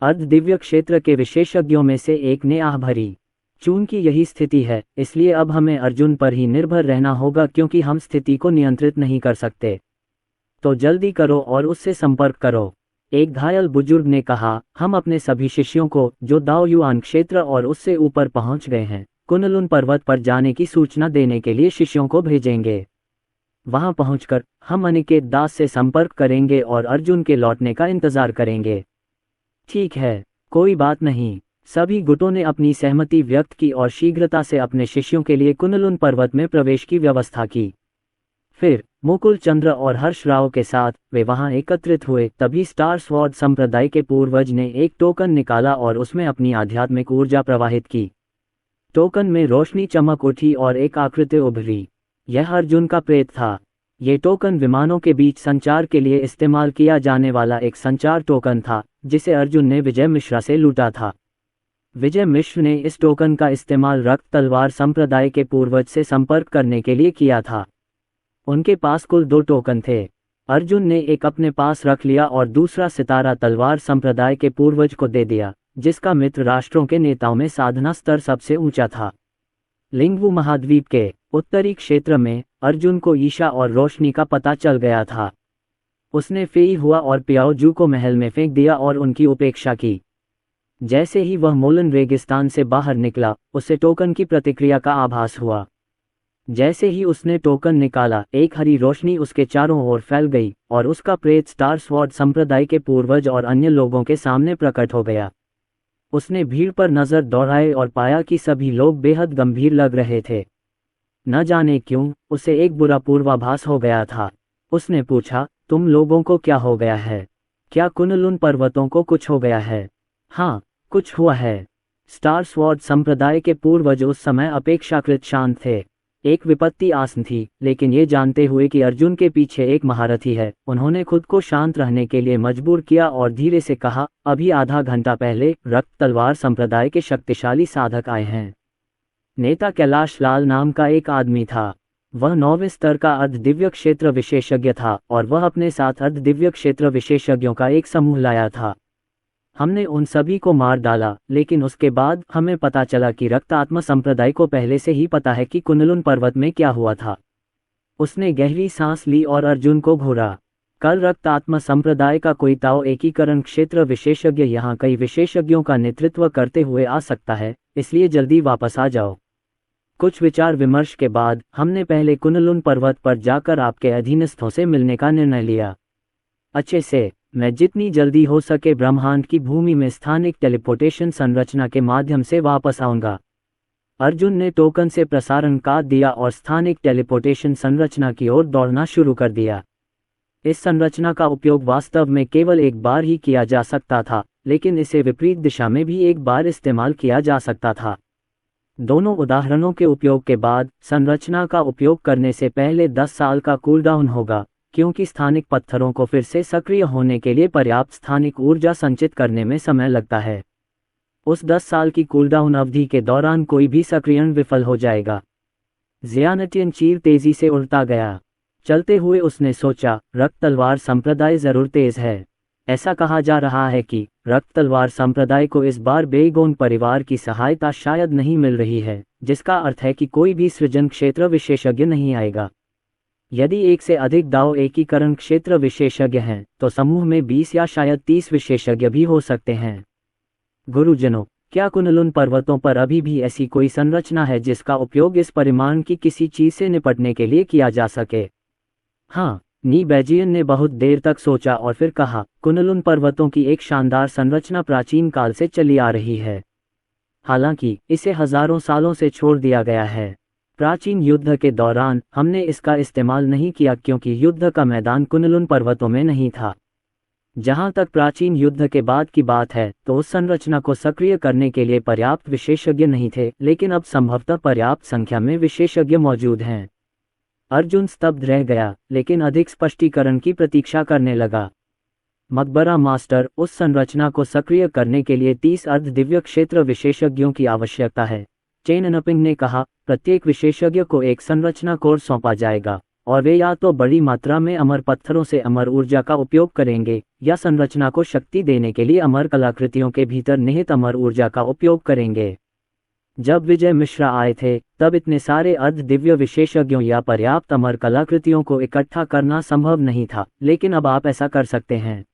अर्ध दिव्य क्षेत्र के विशेषज्ञों में से एक ने आह भरी। चूंकि यही स्थिति है, इसलिए अब हमें अर्जुन पर ही निर्भर रहना होगा क्योंकि हम स्थिति को नियंत्रित नहीं कर सकते। तो जल्दी करो और उससे संपर्क करो। एक घायल बुजुर्ग ने कहा, हम अपने सभी शिष्यों को जो दाओ युआन क्षेत्र और उससे ऊपर पहुंच गए हैं, कुनलुन पर्वत पर जाने की सूचना देने के लिए शिष्यों को भेजेंगे। वहां पहुंचकर हम अनिकेत दास से संपर्क करेंगे और अर्जुन के लौटने का इंतजार करेंगे। ठीक है, कोई बात नहीं। सभी गुटों ने अपनी सहमति व्यक्त की और शीघ्रता से अपने शिष्यों के लिए कुनलुन पर्वत में प्रवेश की व्यवस्था की। फिर मुकुल चंद्र और हर्ष राव के साथ वे वहां एकत्रित हुए। तभी स्टार स्वॉर्ड संप्रदाय के पूर्वज ने एक टोकन निकाला और उसमें अपनी आध्यात्मिक ऊर्जा प्रवाहित की। टोकन में रोशनी चमक उठी और एक आकृति उभरी। यह अर्जुन का प्रेत था। ये टोकन विमानों के बीच संचार के लिए इस्तेमाल किया जाने वाला एक संचार टोकन था, जिसे अर्जुन ने विजय मिश्रा से लूटा था। विजय मिश्र ने इस टोकन का इस्तेमाल रक्त तलवार संप्रदाय के पूर्वज से संपर्क करने के लिए किया था। उनके पास कुल 2 टोकन थे। अर्जुन ने एक अपने पास रख लिया और दूसरा सितारा तलवार संप्रदाय के पूर्वज को दे दिया, जिसका मित्र राष्ट्रों के नेताओं में साधना स्तर सबसे ऊंचा था। लिंगवू महाद्वीप के उत्तरी क्षेत्र में अर्जुन को ईशा और रोशनी का पता चल गया था। उसने फेई हुआ और प्याओजू को महल में फेंक दिया और उनकी उपेक्षा की। जैसे ही वह मोलन रेगिस्तान से बाहर निकला, उसे टोकन की प्रतिक्रिया का आभास हुआ। जैसे ही उसने टोकन निकाला, एक हरी रोशनी उसके चारों ओर फैल गई और उसका प्रेत स्टार स्वॉर्ड संप्रदाय के पूर्वज और अन्य लोगों के सामने प्रकट हो गया। उसने भीड़ पर नजर दौड़ाई और पाया कि सभी लोग बेहद गंभीर लग रहे थे। न जाने क्यों, उसे एक बुरा पूर्वाभास हो गया था। उसने पूछा, तुम लोगों को क्या हो गया है? क्या कुनलुन पर्वतों को कुछ हो गया है? हाँ, कुछ हुआ है। स्टार स्वॉर्ड संप्रदाय के पूर्वज उस समय अपेक्षाकृत शांत थे। एक विपत्ति आसन थी, लेकिन ये जानते हुए कि अर्जुन के पीछे एक महारथी है, उन्होंने खुद को शांत रहने के लिए मजबूर किया और धीरे से कहा, अभी आधा घंटा पहले रक्त तलवार संप्रदाय के शक्तिशाली साधक आए हैं। नेता कैलाश लाल नाम का एक आदमी था। वह 9वें स्तर का अर्ध दिव्य क्षेत्र विशेषज्ञ था और वह अपने साथ अर्ध दिव्य क्षेत्र विशेषज्ञों का एक समूह लाया था। हमने उन सभी को मार डाला, लेकिन उसके बाद हमें पता चला कि रक्त आत्मा संप्रदाय को पहले से ही पता है कि कुनलुन पर्वत में क्या हुआ था। उसने गहरी सांस ली और अर्जुन को घूरा। कल रक्त आत्मा संप्रदाय का कोई ताओ एकीकरण क्षेत्र विशेषज्ञ यहाँ कई विशेषज्ञों का नेतृत्व करते हुए आ सकता है, इसलिए जल्दी वापस आ जाओ। कुछ विचार विमर्श के बाद हमने पहले कुनलुन पर्वत पर जाकर आपके अधीनस्थों से मिलने का निर्णय लिया। अच्छे से, मैं जितनी जल्दी हो सके ब्रह्मांड की भूमि में स्थानिक टेलीपोर्टेशन संरचना के माध्यम से वापस आऊंगा। अर्जुन ने टोकन से प्रसारण काट दिया और स्थानिक टेलीपोर्टेशन संरचना की ओर दौड़ना शुरू कर दिया। इस संरचना का उपयोग वास्तव में केवल एक बार ही किया जा सकता था, लेकिन इसे विपरीत दिशा में भी एक बार इस्तेमाल किया जा सकता था। दोनों उदाहरणों के उपयोग के बाद संरचना का उपयोग करने से पहले 10 साल का कूलडाउन होगा, क्योंकि स्थानिक पत्थरों को फिर से सक्रिय होने के लिए पर्याप्त स्थानिक ऊर्जा संचित करने में समय लगता है। उस 10 साल की कूलडाउन अवधि के दौरान कोई भी सक्रियण विफल हो जाएगा। ज़ियानटियन चील तेजी से उड़ता गया। चलते हुए उसने सोचा, रक्त तलवार संप्रदाय जरूर तेज है। ऐसा कहा जा रहा है कि रक्त तलवार संप्रदाय को इस बार बेगोन परिवार की सहायता शायद नहीं मिल रही है, जिसका अर्थ है कि कोई भी सृजन क्षेत्र विशेषज्ञ नहीं आएगा। यदि एक से अधिक दाओ एकीकरण क्षेत्र विशेषज्ञ हैं, तो समूह में 20 या शायद 30 विशेषज्ञ भी हो सकते हैं। गुरुजनों, क्या कुनलुन पर्वतों पर अभी भी ऐसी कोई संरचना है जिसका उपयोग इस परिमाण की किसी चीज से निपटने के लिए किया जा सके? हाँ, नी बैजियन ने बहुत देर तक सोचा और फिर कहा, कुनलुन पर्वतों की एक शानदार संरचना प्राचीन काल से चली आ रही है। हालांकि इसे हजारों सालों से छोड़ दिया गया है। प्राचीन युद्ध के दौरान हमने इसका इस्तेमाल नहीं किया क्योंकि युद्ध का मैदान कुनलुन पर्वतों में नहीं था। जहां तक प्राचीन युद्ध के बाद की बात है, तो उस संरचना को सक्रिय करने के लिए पर्याप्त विशेषज्ञ नहीं थे, लेकिन अब संभवतः पर्याप्त संख्या में विशेषज्ञ मौजूद हैं। अर्जुन स्तब्ध रह गया, लेकिन अधिक स्पष्टीकरण की प्रतीक्षा करने लगा। मकबरा मास्टर, उस संरचना को सक्रिय करने के लिए 30 अर्ध दिव्य क्षेत्र विशेषज्ञों की आवश्यकता है। चेन नपिंग ने कहा, प्रत्येक विशेषज्ञ को एक संरचना कोड सौंपा जाएगा और वे या तो बड़ी मात्रा में अमर पत्थरों से अमर ऊर्जा का उपयोग करेंगे या संरचना को शक्ति देने के लिए अमर कलाकृतियों के भीतर निहित अमर ऊर्जा का उपयोग करेंगे। जब विजय मिश्रा आए थे तब इतने सारे अर्ध दिव्य विशेषज्ञों या पर्याप्त अमर कलाकृतियों को इकट्ठा करना संभव नहीं था, लेकिन अब आप ऐसा कर सकते हैं।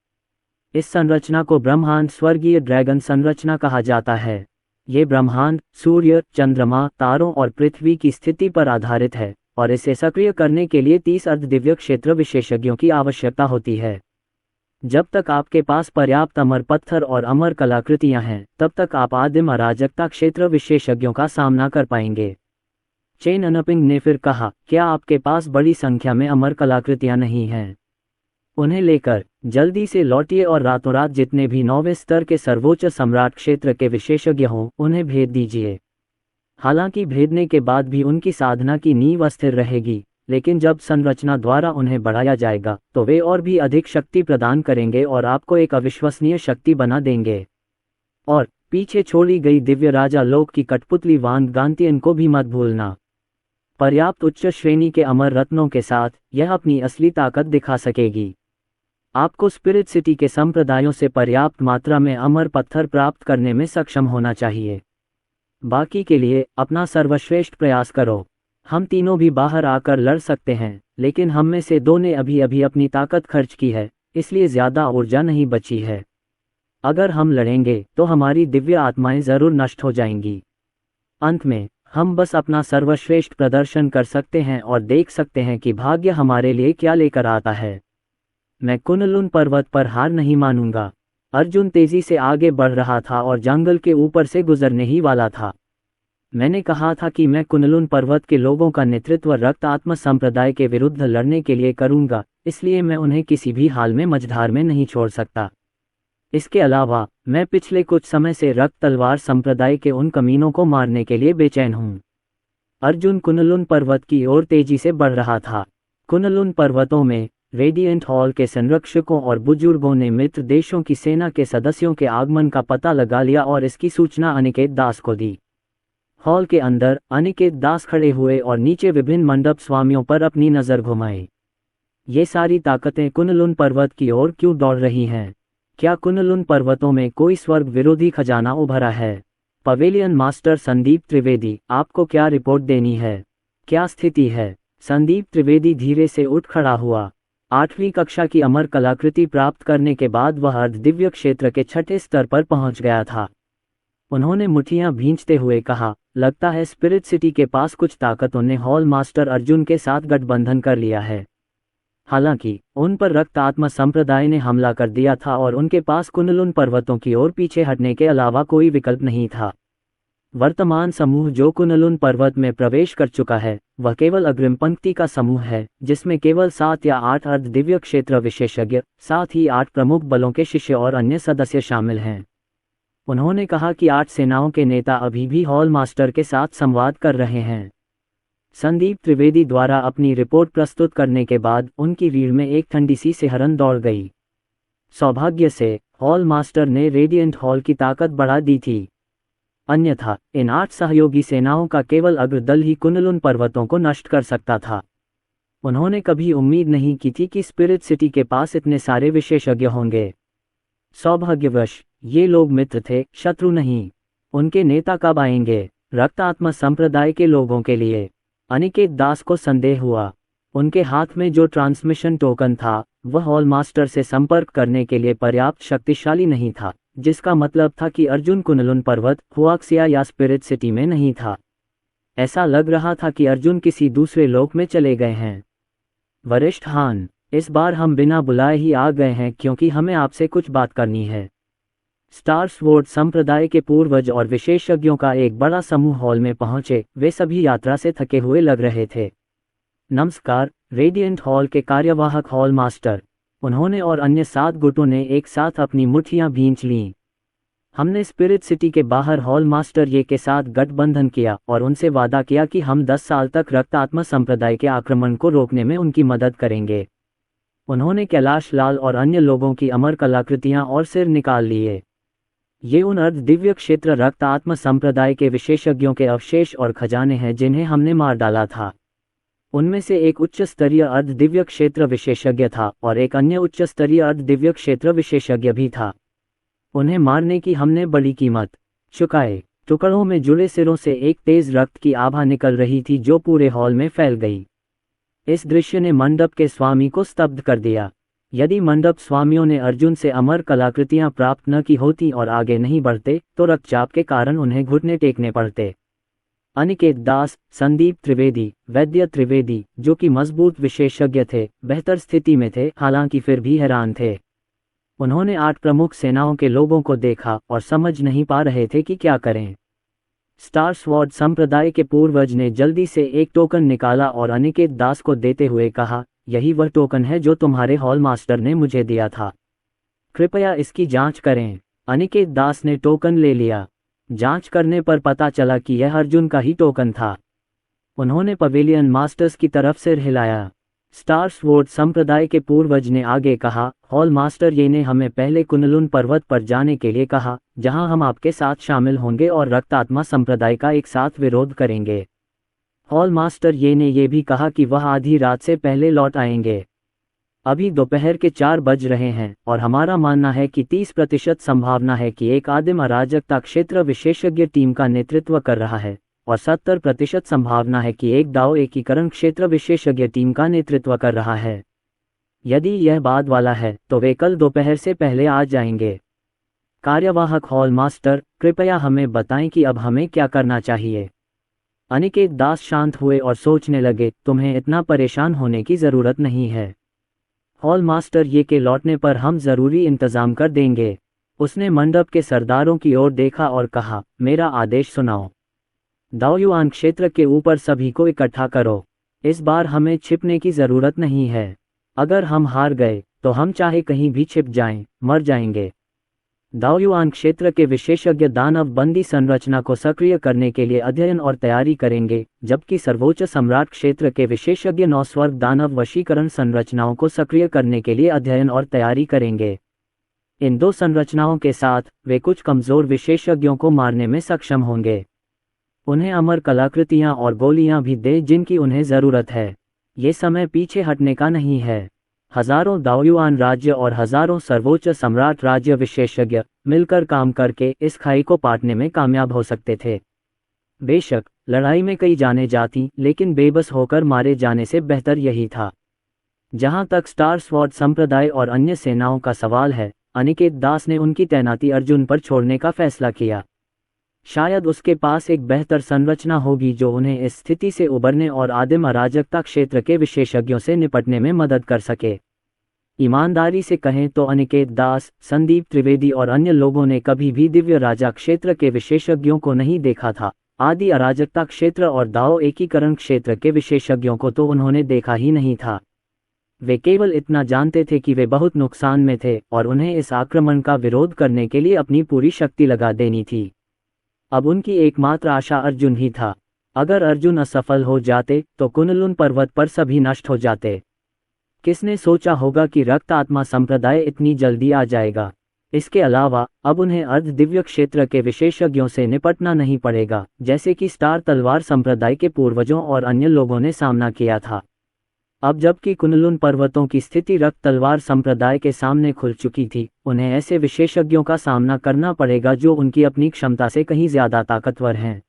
इस संरचना को ब्रह्मांड स्वर्गीय ड्रैगन संरचना कहा जाता है। ये ब्रह्मांड सूर्य, चंद्रमा, तारों और पृथ्वी की स्थिति पर आधारित है और इसे सक्रिय करने के लिए 30 अर्ध दिव्य क्षेत्र विशेषज्ञों की आवश्यकता होती है। जब तक आपके पास पर्याप्त अमर पत्थर और अमर कलाकृतियां हैं, तब तक आप आदिम अराजकता क्षेत्र विशेषज्ञों का सामना कर पाएंगे। चेन अनपिंग ने फिर कहा, क्या आपके पास बड़ी संख्या में अमर कलाकृतियां नहीं हैं? उन्हें लेकर जल्दी से लौटिए और रातों रात जितने भी 9वें स्तर के सर्वोच्च सम्राट क्षेत्र के विशेषज्ञ हों, उन्हें भेद दीजिए। हालांकि भेदने के बाद भी उनकी साधना की नींव अस्थिर रहेगी, लेकिन जब संरचना द्वारा उन्हें बढ़ाया जाएगा तो वे और भी अधिक शक्ति प्रदान करेंगे और आपको एक अविश्वसनीय शक्ति बना देंगे। और पीछे छोड़ी गई दिव्य राजा लोक की कठपुतली वांग गांतियन को भी मत भूलना। पर्याप्त उच्च श्रेणी के अमर रत्नों के साथ यह अपनी असली ताकत दिखा सकेगी। आपको स्पिरिट सिटी के संप्रदायों से पर्याप्त मात्रा में अमर पत्थर प्राप्त करने में सक्षम होना चाहिए। बाकी के लिए अपना सर्वश्रेष्ठ प्रयास करो। हम तीनों भी बाहर आकर लड़ सकते हैं, लेकिन हम में से दो ने अभी अभी अपनी ताकत खर्च की है, इसलिए ज्यादा ऊर्जा नहीं बची है। अगर हम लड़ेंगे तो हमारी दिव्य आत्माएं जरूर नष्ट हो जाएंगी। अंत में हम बस अपना सर्वश्रेष्ठ प्रदर्शन कर सकते हैं और देख सकते हैं कि भाग्य हमारे लिए क्या लेकर आता है। मैं कुनलुन पर्वत पर हार नहीं मानूंगा। अर्जुन तेजी से आगे बढ़ रहा था और जंगल के ऊपर से गुजरने ही वाला था। मैंने कहा था कि मैं कुनलुन पर्वत के लोगों का नेतृत्व रक्त आत्मा संप्रदाय के विरुद्ध लड़ने के लिए करूंगा, इसलिए मैं उन्हें किसी भी हाल में मझधार में नहीं छोड़ सकता। इसके अलावा मैं पिछले कुछ समय से रक्त तलवार संप्रदाय के उन कमीनों को मारने के लिए बेचैन हूं। अर्जुन कुनलुन पर्वत की ओर तेजी से बढ़ रहा था। कुनलुन पर्वतों में रेडिएंट हॉल के संरक्षकों और बुजुर्गों ने मित्र देशों की सेना के सदस्यों के आगमन का पता लगा लिया और इसकी सूचना अनिकेत दास को दी। हॉल के अंदर अनिकेत दास खड़े हुए और नीचे विभिन्न मंडप स्वामियों पर अपनी नजर घुमाई। ये सारी ताकतें कुनलुन पर्वत की ओर क्यों दौड़ रही हैं? क्या कुनलुन पर्वतों में कोई स्वर्ग विरोधी खजाना उभरा है? पवेलियन मास्टर संदीप त्रिवेदी, आपको क्या रिपोर्ट देनी है? क्या स्थिति है? संदीप त्रिवेदी धीरे से उठ खड़ा हुआ। 8वीं कक्षा की अमर कलाकृति प्राप्त करने के बाद वह अर्ध दिव्य क्षेत्र के 6ठे स्तर पर पहुंच गया था। उन्होंने मुट्ठियां भींचते हुए कहा, लगता है स्पिरिट सिटी के पास कुछ ताकतों ने हॉल मास्टर अर्जुन के साथ गठबंधन कर लिया है। हालांकि उन पर रक्त आत्मा संप्रदाय ने हमला कर दिया था और उनके पास कुनलुन पर्वतों की ओर पीछे हटने के अलावा कोई विकल्प नहीं था। वर्तमान समूह जो कुनलुन पर्वत में प्रवेश कर चुका है, वह केवल अग्रिम पंक्ति का समूह है, जिसमें केवल 7 या 8 अर्ध दिव्य क्षेत्र विशेषज्ञ, साथ ही 8 प्रमुख बलों के शिष्य और अन्य सदस्य शामिल हैं। उन्होंने कहा कि 8 सेनाओं के नेता अभी भी हॉल मास्टर के साथ संवाद कर रहे हैं। संदीप त्रिवेदी द्वारा अपनी रिपोर्ट प्रस्तुत करने के बाद उनकी रीढ़ में एक ठंडी सी सिहरन दौड़ गई। सौभाग्य से हॉल मास्टर ने रेडिएंट हॉल की ताकत बढ़ा दी थी, अन्यथा इन 8 सहयोगी सेनाओं का केवल अग्रदल ही कुनलुन पर्वतों को नष्ट कर सकता था। उन्होंने कभी उम्मीद नहीं की थी कि स्पिरिट सिटी के पास इतने सारे विशेषज्ञ होंगे। सौभाग्यवश ये लोग मित्र थे, शत्रु नहीं। उनके नेता कब आएंगे? रक्त आत्मा संप्रदाय के लोगों के लिए अनिकेत दास को संदेह हुआ। उनके हाथ में जो ट्रांसमिशन टोकन था वह हॉल मास्टर से संपर्क करने के लिए पर्याप्त शक्तिशाली नहीं था, जिसका मतलब था कि अर्जुन कुनलुन पर्वत, हुआक्सिया या स्पिरिट सिटी में नहीं था। ऐसा लग रहा था कि अर्जुन किसी दूसरे लोक में चले गए हैं। वरिष्ठ हान, इस बार हम बिना बुलाए ही आ गए हैं क्योंकि हमें आपसे कुछ बात करनी है। स्टार स्वॉर्ड संप्रदाय के पूर्वज और विशेषज्ञों का एक बड़ा समूह हॉल में पहुंचे। वे सभी यात्रा से थके हुए लग रहे थे। नमस्कार, रेडिएंट हॉल के कार्यवाहक हॉल मास्टर, उन्होंने और अन्य 7 गुटों ने एक साथ अपनी मुट्ठियां भींच लीं। हमने स्पिरिट सिटी के बाहर हॉल मास्टर ये के साथ गठबंधन किया और उनसे वादा किया कि हम 10 साल तक रक्त आत्मा संप्रदाय के आक्रमण को रोकने में उनकी मदद करेंगे। उन्होंने कैलाश लाल और अन्य लोगों की अमर कलाकृतियां और सिर निकाल लिए। ये उन अर्ध दिव्य क्षेत्र रक्त आत्मा संप्रदाय के विशेषज्ञों के अवशेष और खजाने हैं जिन्हें हमने मार डाला था। उनमें से एक उच्च स्तरीय अर्ध दिव्य क्षेत्र विशेषज्ञ था और एक अन्य उच्च स्तरीय अर्ध दिव्य क्षेत्र विशेषज्ञ भी था। उन्हें मारने की हमने बड़ी कीमत चुकाए। टुकड़ों में जुड़े सिरों से एक तेज रक्त की आभा निकल रही थी जो पूरे हॉल में फैल गई। इस दृश्य ने मंडप के स्वामी को स्तब्ध कर दिया। यदि मंडप स्वामियों ने अर्जुन से अमर कलाकृतियां प्राप्त न की होती और आगे नहीं बढ़ते तो रक्तचाप के कारण उन्हें घुटने टेकने पड़ते। अनिकेत दास, संदीप त्रिवेदी, वैद्य त्रिवेदी, जो कि मजबूत विशेषज्ञ थे, बेहतर स्थिति में थे, हालांकि फिर भी हैरान थे। उन्होंने 8 प्रमुख सेनाओं के लोगों को देखा और समझ नहीं पा रहे थे कि क्या करें। स्टार स्वॉर्ड संप्रदाय के पूर्वज ने जल्दी से एक टोकन निकाला और अनिकेत दास को देते हुए कहा, यही वह टोकन है जो तुम्हारे हॉल मास्टर ने मुझे दिया था। कृपया इसकी जांच करें। अनिकेत दास ने टोकन ले लिया। जांच करने पर पता चला कि यह अर्जुन का ही टोकन था। उन्होंने पवेलियन मास्टर्स की तरफ सिर हिलाया। स्टार स्वॉर्ड संप्रदाय के पूर्वज ने आगे कहा, हॉल मास्टर ये ने हमें पहले कुनलुन पर्वत पर जाने के लिए कहा, जहां हम आपके साथ शामिल होंगे और रक्तात्मा संप्रदाय का एक साथ विरोध करेंगे। हॉल मास्टर ये ने यह भी कहा कि वह आधी रात से पहले लौट आएंगे। अभी दोपहर के 4 बज रहे हैं और हमारा मानना है कि 30% संभावना है कि एक आदिम अराजकता क्षेत्र विशेषज्ञ टीम का नेतृत्व कर रहा है और 70% संभावना है कि एक दाओ एकीकरण क्षेत्र विशेषज्ञ टीम का नेतृत्व कर रहा है। यदि यह बाद वाला है तो वे कल दोपहर से पहले आ जाएंगे। कार्यवाहक हॉल मास्टर, कृपया हमें बताएं कि अब हमें क्या करना चाहिए। अनिकेत दास शांत हुए और सोचने लगे, तुम्हें इतना परेशान होने की जरूरत नहीं है। हॉल मास्टर ये के लौटने पर हम जरूरी इंतजाम कर देंगे। उसने मंडप के सरदारों की ओर देखा और कहा, मेरा आदेश सुनाओ। दाओयुआन क्षेत्र के ऊपर सभी को इकट्ठा करो। इस बार हमें छिपने की जरूरत नहीं है। अगर हम हार गए तो हम चाहे कहीं भी छिप जाएं, मर जाएंगे। दाओयुआन क्षेत्र के विशेषज्ञ दानव बंदी संरचना को सक्रिय करने के लिए अध्ययन और तैयारी करेंगे, जबकि सर्वोच्च सम्राट क्षेत्र के विशेषज्ञ 9 स्वर्ग दानव वशीकरण संरचनाओं को सक्रिय करने के लिए अध्ययन और तैयारी करेंगे। इन 2 संरचनाओं के साथ वे कुछ कमजोर विशेषज्ञों को मारने में सक्षम होंगे। उन्हें अमर कलाकृतियां और गोलियां भी दें जिनकी उन्हें जरूरत है। ये समय पीछे हटने का नहीं है। हजारों दाओयुआन राज्य और हजारों सर्वोच्च सम्राट राज्य विशेषज्ञ मिलकर काम करके इस खाई को पाटने में कामयाब हो सकते थे। बेशक लड़ाई में कई जाने जाती, लेकिन बेबस होकर मारे जाने से बेहतर यही था। जहां तक स्टार स्वॉर्ड संप्रदाय और अन्य सेनाओं का सवाल है, अनिकेत दास ने उनकी तैनाती अर्जुन पर छोड़ने का फैसला किया। शायद उसके पास एक बेहतर संरचना होगी जो उन्हें इस स्थिति से उबरने और आदिम अराजकता क्षेत्र के विशेषज्ञों से निपटने में मदद कर सके। ईमानदारी से कहें तो अनिकेत दास, संदीप त्रिवेदी और अन्य लोगों ने कभी भी दिव्य राजा क्षेत्र के विशेषज्ञों को नहीं देखा था। आदि अराजकता क्षेत्र और दाओ एकीकरण क्षेत्र के विशेषज्ञों को तो उन्होंने देखा ही नहीं था। वे केवल इतना जानते थे कि वे बहुत नुकसान में थे और उन्हें इस आक्रमण का विरोध करने के लिए अपनी पूरी शक्ति लगा देनी थी। अब उनकी एकमात्र आशा अर्जुन ही था। अगर अर्जुन असफल हो जाते तो कुनलुन पर्वत पर सभी नष्ट हो जाते। किसने सोचा होगा कि रक्त आत्मा संप्रदाय इतनी जल्दी आ जाएगा। इसके अलावा अब उन्हें अर्ध दिव्य क्षेत्र के विशेषज्ञों से निपटना नहीं पड़ेगा, जैसे कि स्टार तलवार संप्रदाय के पूर्वजों और अन्य लोगों ने सामना किया था। अब जबकि कुनलुन पर्वतों की स्थिति रक्त तलवार संप्रदाय के सामने खुल चुकी थी, उन्हें ऐसे विशेषज्ञों का सामना करना पड़ेगा जो उनकी अपनी क्षमता से कहीं ज्यादा ताकतवर हैं।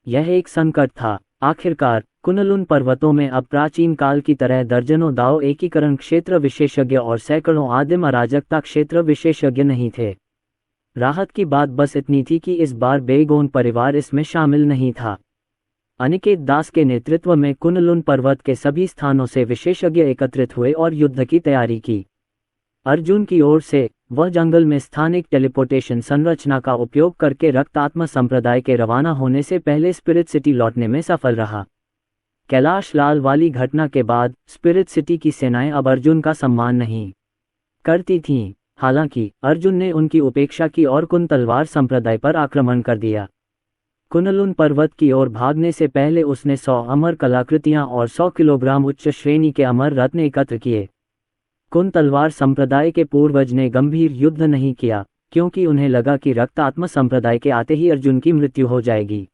यह एक संकट था। आखिरकार कुनलुन पर्वतों में अब प्राचीन काल की तरह दर्जनों दाओ एकीकरण क्षेत्र विशेषज्ञ और सैकड़ों आदिम अराजकता क्षेत्र विशेषज्ञ नहीं थे। राहत की बात बस इतनी थी कि इस बार बेगोन परिवार इसमें शामिल नहीं था। अनिकेत दास के नेतृत्व में कुनलुन पर्वत के सभी स्थानों से विशेषज्ञ एकत्रित हुए और युद्ध की तैयारी की। अर्जुन की ओर से वह जंगल में स्थानिक टेलीपोर्टेशन संरचना का उपयोग करके रक्तात्मा संप्रदाय के रवाना होने से पहले स्पिरिट सिटी लौटने में सफल रहा। कैलाश लाल वाली घटना के बाद स्पिरिट सिटी की सेनाएं अब अर्जुन का सम्मान नहीं करती थीं। हालांकि अर्जुन ने उनकी उपेक्षा की और कुन तलवार संप्रदाय पर आक्रमण कर दिया। कुनलुन पर्वत की ओर भागने से पहले उसने 100 अमर कलाकृतियां और 100 किलोग्राम उच्च श्रेणी के अमर रत्न एकत्र किए। कुन तलवार संप्रदाय के पूर्वज ने गंभीर युद्ध नहीं किया, क्योंकि उन्हें लगा कि रक्त आत्मा संप्रदाय के आते ही अर्जुन की मृत्यु हो जाएगी।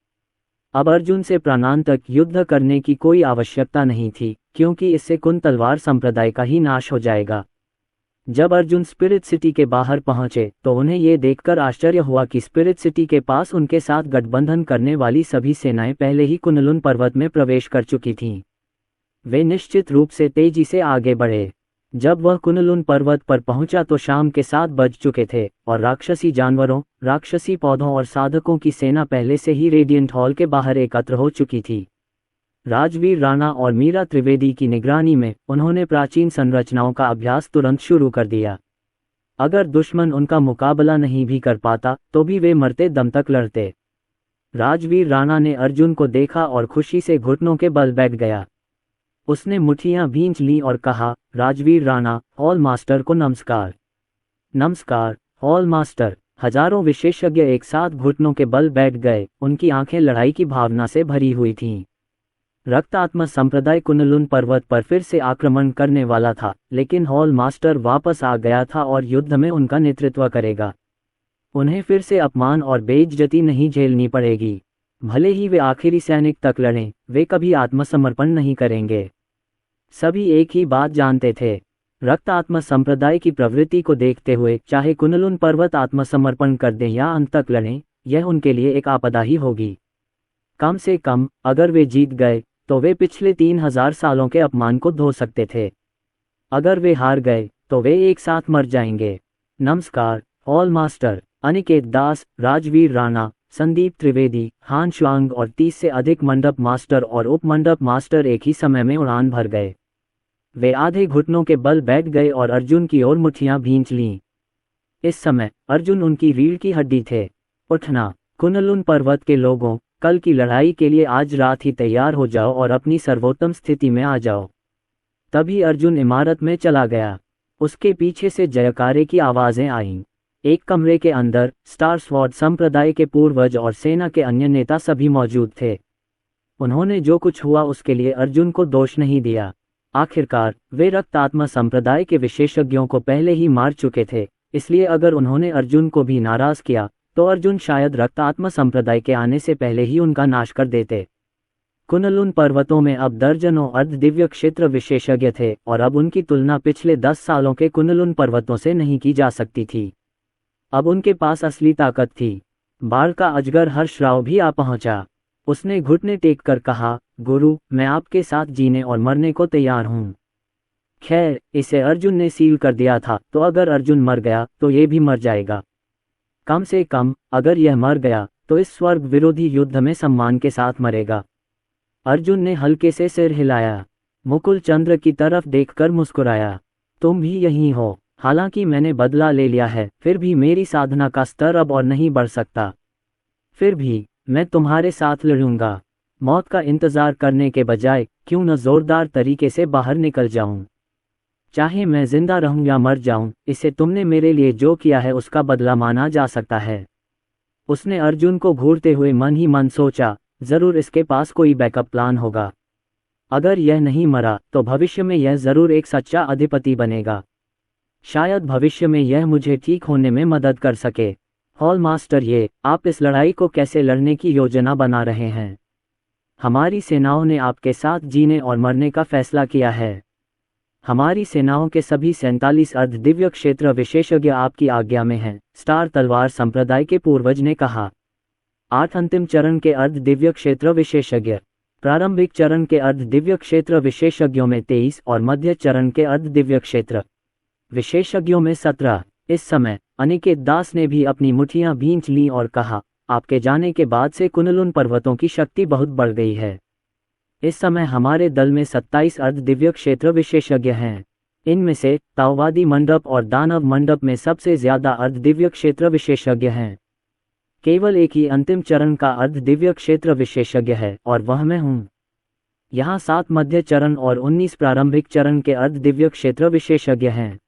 अब अर्जुन से प्राणांतक युद्ध करने की कोई आवश्यकता नहीं थी, क्योंकि इससे कुन तलवार संप्रदाय का ही नाश हो जाएगा। जब अर्जुन स्पिरिट सिटी के बाहर पहुंचे तो उन्हें ये देखकर आश्चर्य हुआ कि स्पिरिट सिटी के पास उनके साथ गठबंधन करने वाली सभी सेनाएं पहले ही कुनलुन पर्वत में प्रवेश कर चुकी थीं। वे निश्चित रूप से तेजी से आगे बढ़े। जब वह कुनलुन पर्वत पर पहुंचा तो शाम के 7 बज चुके थे और राक्षसी जानवरों, राक्षसी पौधों और साधकों की सेना पहले से ही रेडियंट हॉल के बाहर एकत्र हो चुकी थी। राजवीर राणा और मीरा त्रिवेदी की निगरानी में उन्होंने प्राचीन संरचनाओं का अभ्यास तुरंत शुरू कर दिया। अगर दुश्मन उनका मुकाबला नहीं भी कर पाता तो भी वे मरते दम तक लड़ते। राजवीर राणा ने अर्जुन को देखा और खुशी से घुटनों के बल बैठ गया। उसने मुट्ठियां भींच ली और कहा, राजवीर राणा, हॉल मास्टर को नमस्कार। नमस्कार, हॉल मास्टर। हजारों विशेषज्ञ एक साथ घुटनों के बल बैठ गए। उनकी आंखें लड़ाई की भावना से भरी हुई थीं। रक्तात्मा संप्रदाय कुनलुन पर्वत पर फिर से आक्रमण करने वाला था, लेकिन हॉल मास्टर वापस आ गया था और युद्ध में उनका नेतृत्व करेगा। उन्हें फिर से अपमान और बेइज्जती नहीं झेलनी पड़ेगी। भले ही वे आखिरी सैनिक तक लड़ें, वे कभी आत्मसमर्पण नहीं करेंगे। सभी एक ही बात जानते थे। रक्तात्मा संप्रदाय की प्रवृत्ति को देखते हुए चाहे कुनलुन पर्वत आत्मसमर्पण कर दें या अंत तक लड़ें, यह उनके लिए एक आपदा ही होगी। कम से कम अगर वे जीत गए तो वे पिछले 3000 सालों के अपमान को धो सकते थे। अगर वे हार गए तो वे एक साथ मर जाएंगे। नमस्कार, हॉल मास्टर। अनिकेत दास, राजवीर राणा, संदीप त्रिवेदी, हान शुआंग और 30 से अधिक मंडप मास्टर और उप मंडप मास्टर एक ही समय में उड़ान भर गए। वे आधे घुटनों के बल बैठ गए और अर्जुन की ओर मुट्ठियां भींच लीं। इस समय अर्जुन उनकी रीढ़ की हड्डी थे। उठना, कुनलुन पर्वत के लोगों, कल की लड़ाई के लिए आज रात ही तैयार हो जाओ और अपनी सर्वोत्तम स्थिति में आ जाओ। तभी अर्जुन इमारत में चला गया। उसके पीछे से जयकारे की आवाजें आईं। एक कमरे के अंदर स्टार स्वॉर्ड संप्रदाय के पूर्वज और सेना के अन्य नेता सभी मौजूद थे। उन्होंने जो कुछ हुआ उसके लिए अर्जुन को दोष नहीं दिया। आखिरकार वे रक्तात्मा संप्रदाय के विशेषज्ञों को पहले ही मार चुके थे, इसलिए अगर उन्होंने अर्जुन को भी नाराज किया तो अर्जुन शायद रक्तात्मा संप्रदाय के आने से पहले ही उनका नाश कर देते। कुनलुन पर्वतों में अब दर्जनों अर्धदिव्य क्षेत्र विशेषज्ञ थे और अब उनकी तुलना पिछले 10 सालों के कुनलुन पर्वतों से नहीं की जा सकती थी। अब उनके पास असली ताकत थी। बाढ़ का अजगर हर्षराव भी आ पहुंचा। उसने घुटने टेक कर कहा, गुरु, मैं आपके साथ जीने और मरने को तैयार हूं। खैर, इसे अर्जुन ने सील कर दिया था, तो अगर अर्जुन मर गया तो ये भी मर जाएगा। कम से कम अगर यह मर गया तो इस स्वर्ग विरोधी युद्ध में सम्मान के साथ मरेगा। अर्जुन ने हल्के से सिर हिलाया। मुकुल चंद्र की तरफ देखकर मुस्कुराया। तुम भी यहीं हो। हालांकि मैंने बदला ले लिया है, फिर भी मेरी साधना का स्तर अब और नहीं बढ़ सकता। फिर भी मैं तुम्हारे साथ लड़ूंगा। मौत का इंतजार करने के बजाय क्यों न जोरदार तरीके से बाहर निकल जाऊं। चाहे मैं जिंदा रहूं या मर जाऊं, इसे तुमने मेरे लिए जो किया है उसका बदला माना जा सकता है। उसने अर्जुन को घूरते हुए मन ही मन सोचा, जरूर इसके पास कोई बैकअप प्लान होगा। अगर यह नहीं मरा तो भविष्य में यह जरूर एक सच्चा अधिपति बनेगा। शायद भविष्य में यह मुझे ठीक होने में मदद कर सके। हॉल मास्टर, आप इस लड़ाई को कैसे लड़ने की योजना बना रहे हैं? हमारी सेनाओं ने आपके साथ जीने और मरने का फैसला किया है। हमारी सेनाओं के सभी 47 अर्धदिव्य क्षेत्र विशेषज्ञ आपकी आज्ञा में हैं, स्टार तलवार संप्रदाय के पूर्वज ने कहा। 8 अंतिम चरण के अर्धदिव्य क्षेत्र विशेषज्ञ, प्रारंभिक चरण के अर्धदिव्य क्षेत्र विशेषज्ञों में 23 और मध्य चरण के अर्धदिव्य क्षेत्र विशेषज्ञों में 17। इस समय अनिकेत दास ने भी अपनी मुट्ठियां भींच लीं और कहा, आपके जाने के बाद से कुनलुन पर्वतों की शक्ति बहुत बढ़ गई है। इस समय हमारे दल में 27 अर्धदिव्य क्षेत्र विशेषज्ञ हैं। इनमें से ताओवादी मंडप और दानव मंडप में सबसे ज्यादा अर्धदिव्य क्षेत्र विशेषज्ञ हैं। केवल एक ही अंतिम चरण का अर्धदिव्य क्षेत्र विशेषज्ञ है और वह मैं हूँ। यहाँ 7 मध्य चरण और 19 प्रारंभिक चरण के अर्धदिव्य क्षेत्र विशेषज्ञ हैं।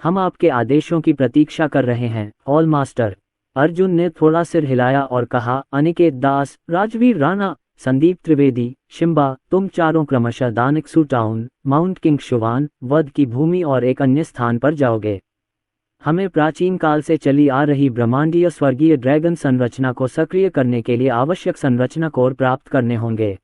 हम आपके आदेशों की प्रतीक्षा कर रहे हैं, हॉल मास्टर। अर्जुन ने थोड़ा सिर हिलाया और कहा, अनिकेत दास, राजवीर राणा, संदीप त्रिवेदी, शिम्बा, तुम चारों क्रमशः दानिकसू टाउन, माउंट किंग शुवान, वध की भूमि और एक अन्य स्थान पर जाओगे। हमें प्राचीन काल से चली आ रही ब्रह्मांडीय स्वर्गीय ड्रैगन संरचना को सक्रिय करने के लिए आवश्यक संरचना कोर प्राप्त करने होंगे।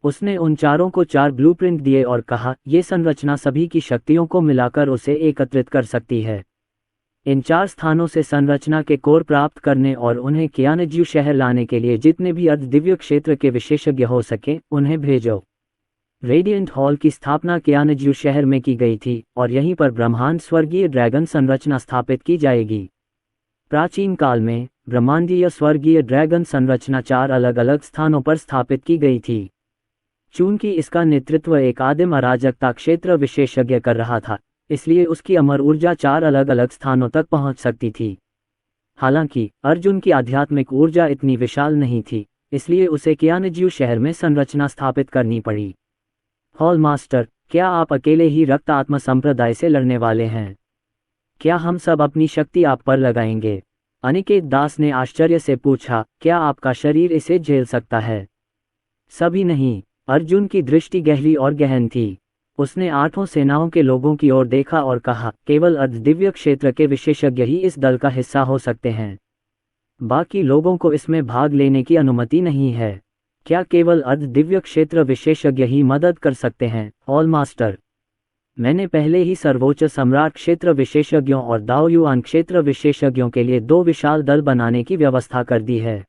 उसने उन चारों को 4 ब्लूप्रिंट दिए और कहा, ये संरचना सभी की शक्तियों को मिलाकर उसे एकत्रित कर सकती है। इन 4 स्थानों से संरचना के कोर प्राप्त करने और उन्हें कियानजू शहर लाने के लिए जितने भी अर्धदिव्य क्षेत्र के विशेषज्ञ हो सके उन्हें भेजो। रेडिएंट हॉल की स्थापना कियानजू शहर में की गई थी और यहीं पर ब्रह्मांड स्वर्गीय ड्रैगन संरचना स्थापित की जाएगी। प्राचीन काल में ब्रह्मांडीय स्वर्गीय ड्रैगन संरचना 4 अलग अलग स्थानों पर स्थापित की गई थी। चूंकि इसका नेतृत्व एक आदिम अराजकता क्षेत्र विशेषज्ञ कर रहा था, इसलिए उसकी अमर ऊर्जा 4 अलग अलग स्थानों तक पहुंच सकती थी। हालांकि अर्जुन की आध्यात्मिक ऊर्जा इतनी विशाल नहीं थी, इसलिए उसे कियानजू शहर में संरचना स्थापित करनी पड़ी। हॉल मास्टर, क्या आप अकेले ही रक्त आत्मा संप्रदाय से लड़ने वाले हैं? क्या हम सब अपनी शक्ति आप पर लगाएंगे? अनिकेत दास ने आश्चर्य से पूछा, क्या आपका शरीर इसे झेल सकता है? सभी नहीं। अर्जुन की दृष्टि गहरी और गहन थी। उसने 8 सेनाओं के लोगों की ओर देखा और कहा, केवल अर्धदिव्य क्षेत्र के विशेषज्ञ ही इस दल का हिस्सा हो सकते हैं। बाकी लोगों को इसमें भाग लेने की अनुमति नहीं है। क्या केवल अर्धदिव्य क्षेत्र विशेषज्ञ ही मदद कर सकते हैं? हॉल मास्टर, मैंने पहले ही सर्वोच्च सम्राट क्षेत्र विशेषज्ञों और दाओ युआन क्षेत्र विशेषज्ञों के लिए 2 विशाल दल बनाने की व्यवस्था कर दी है।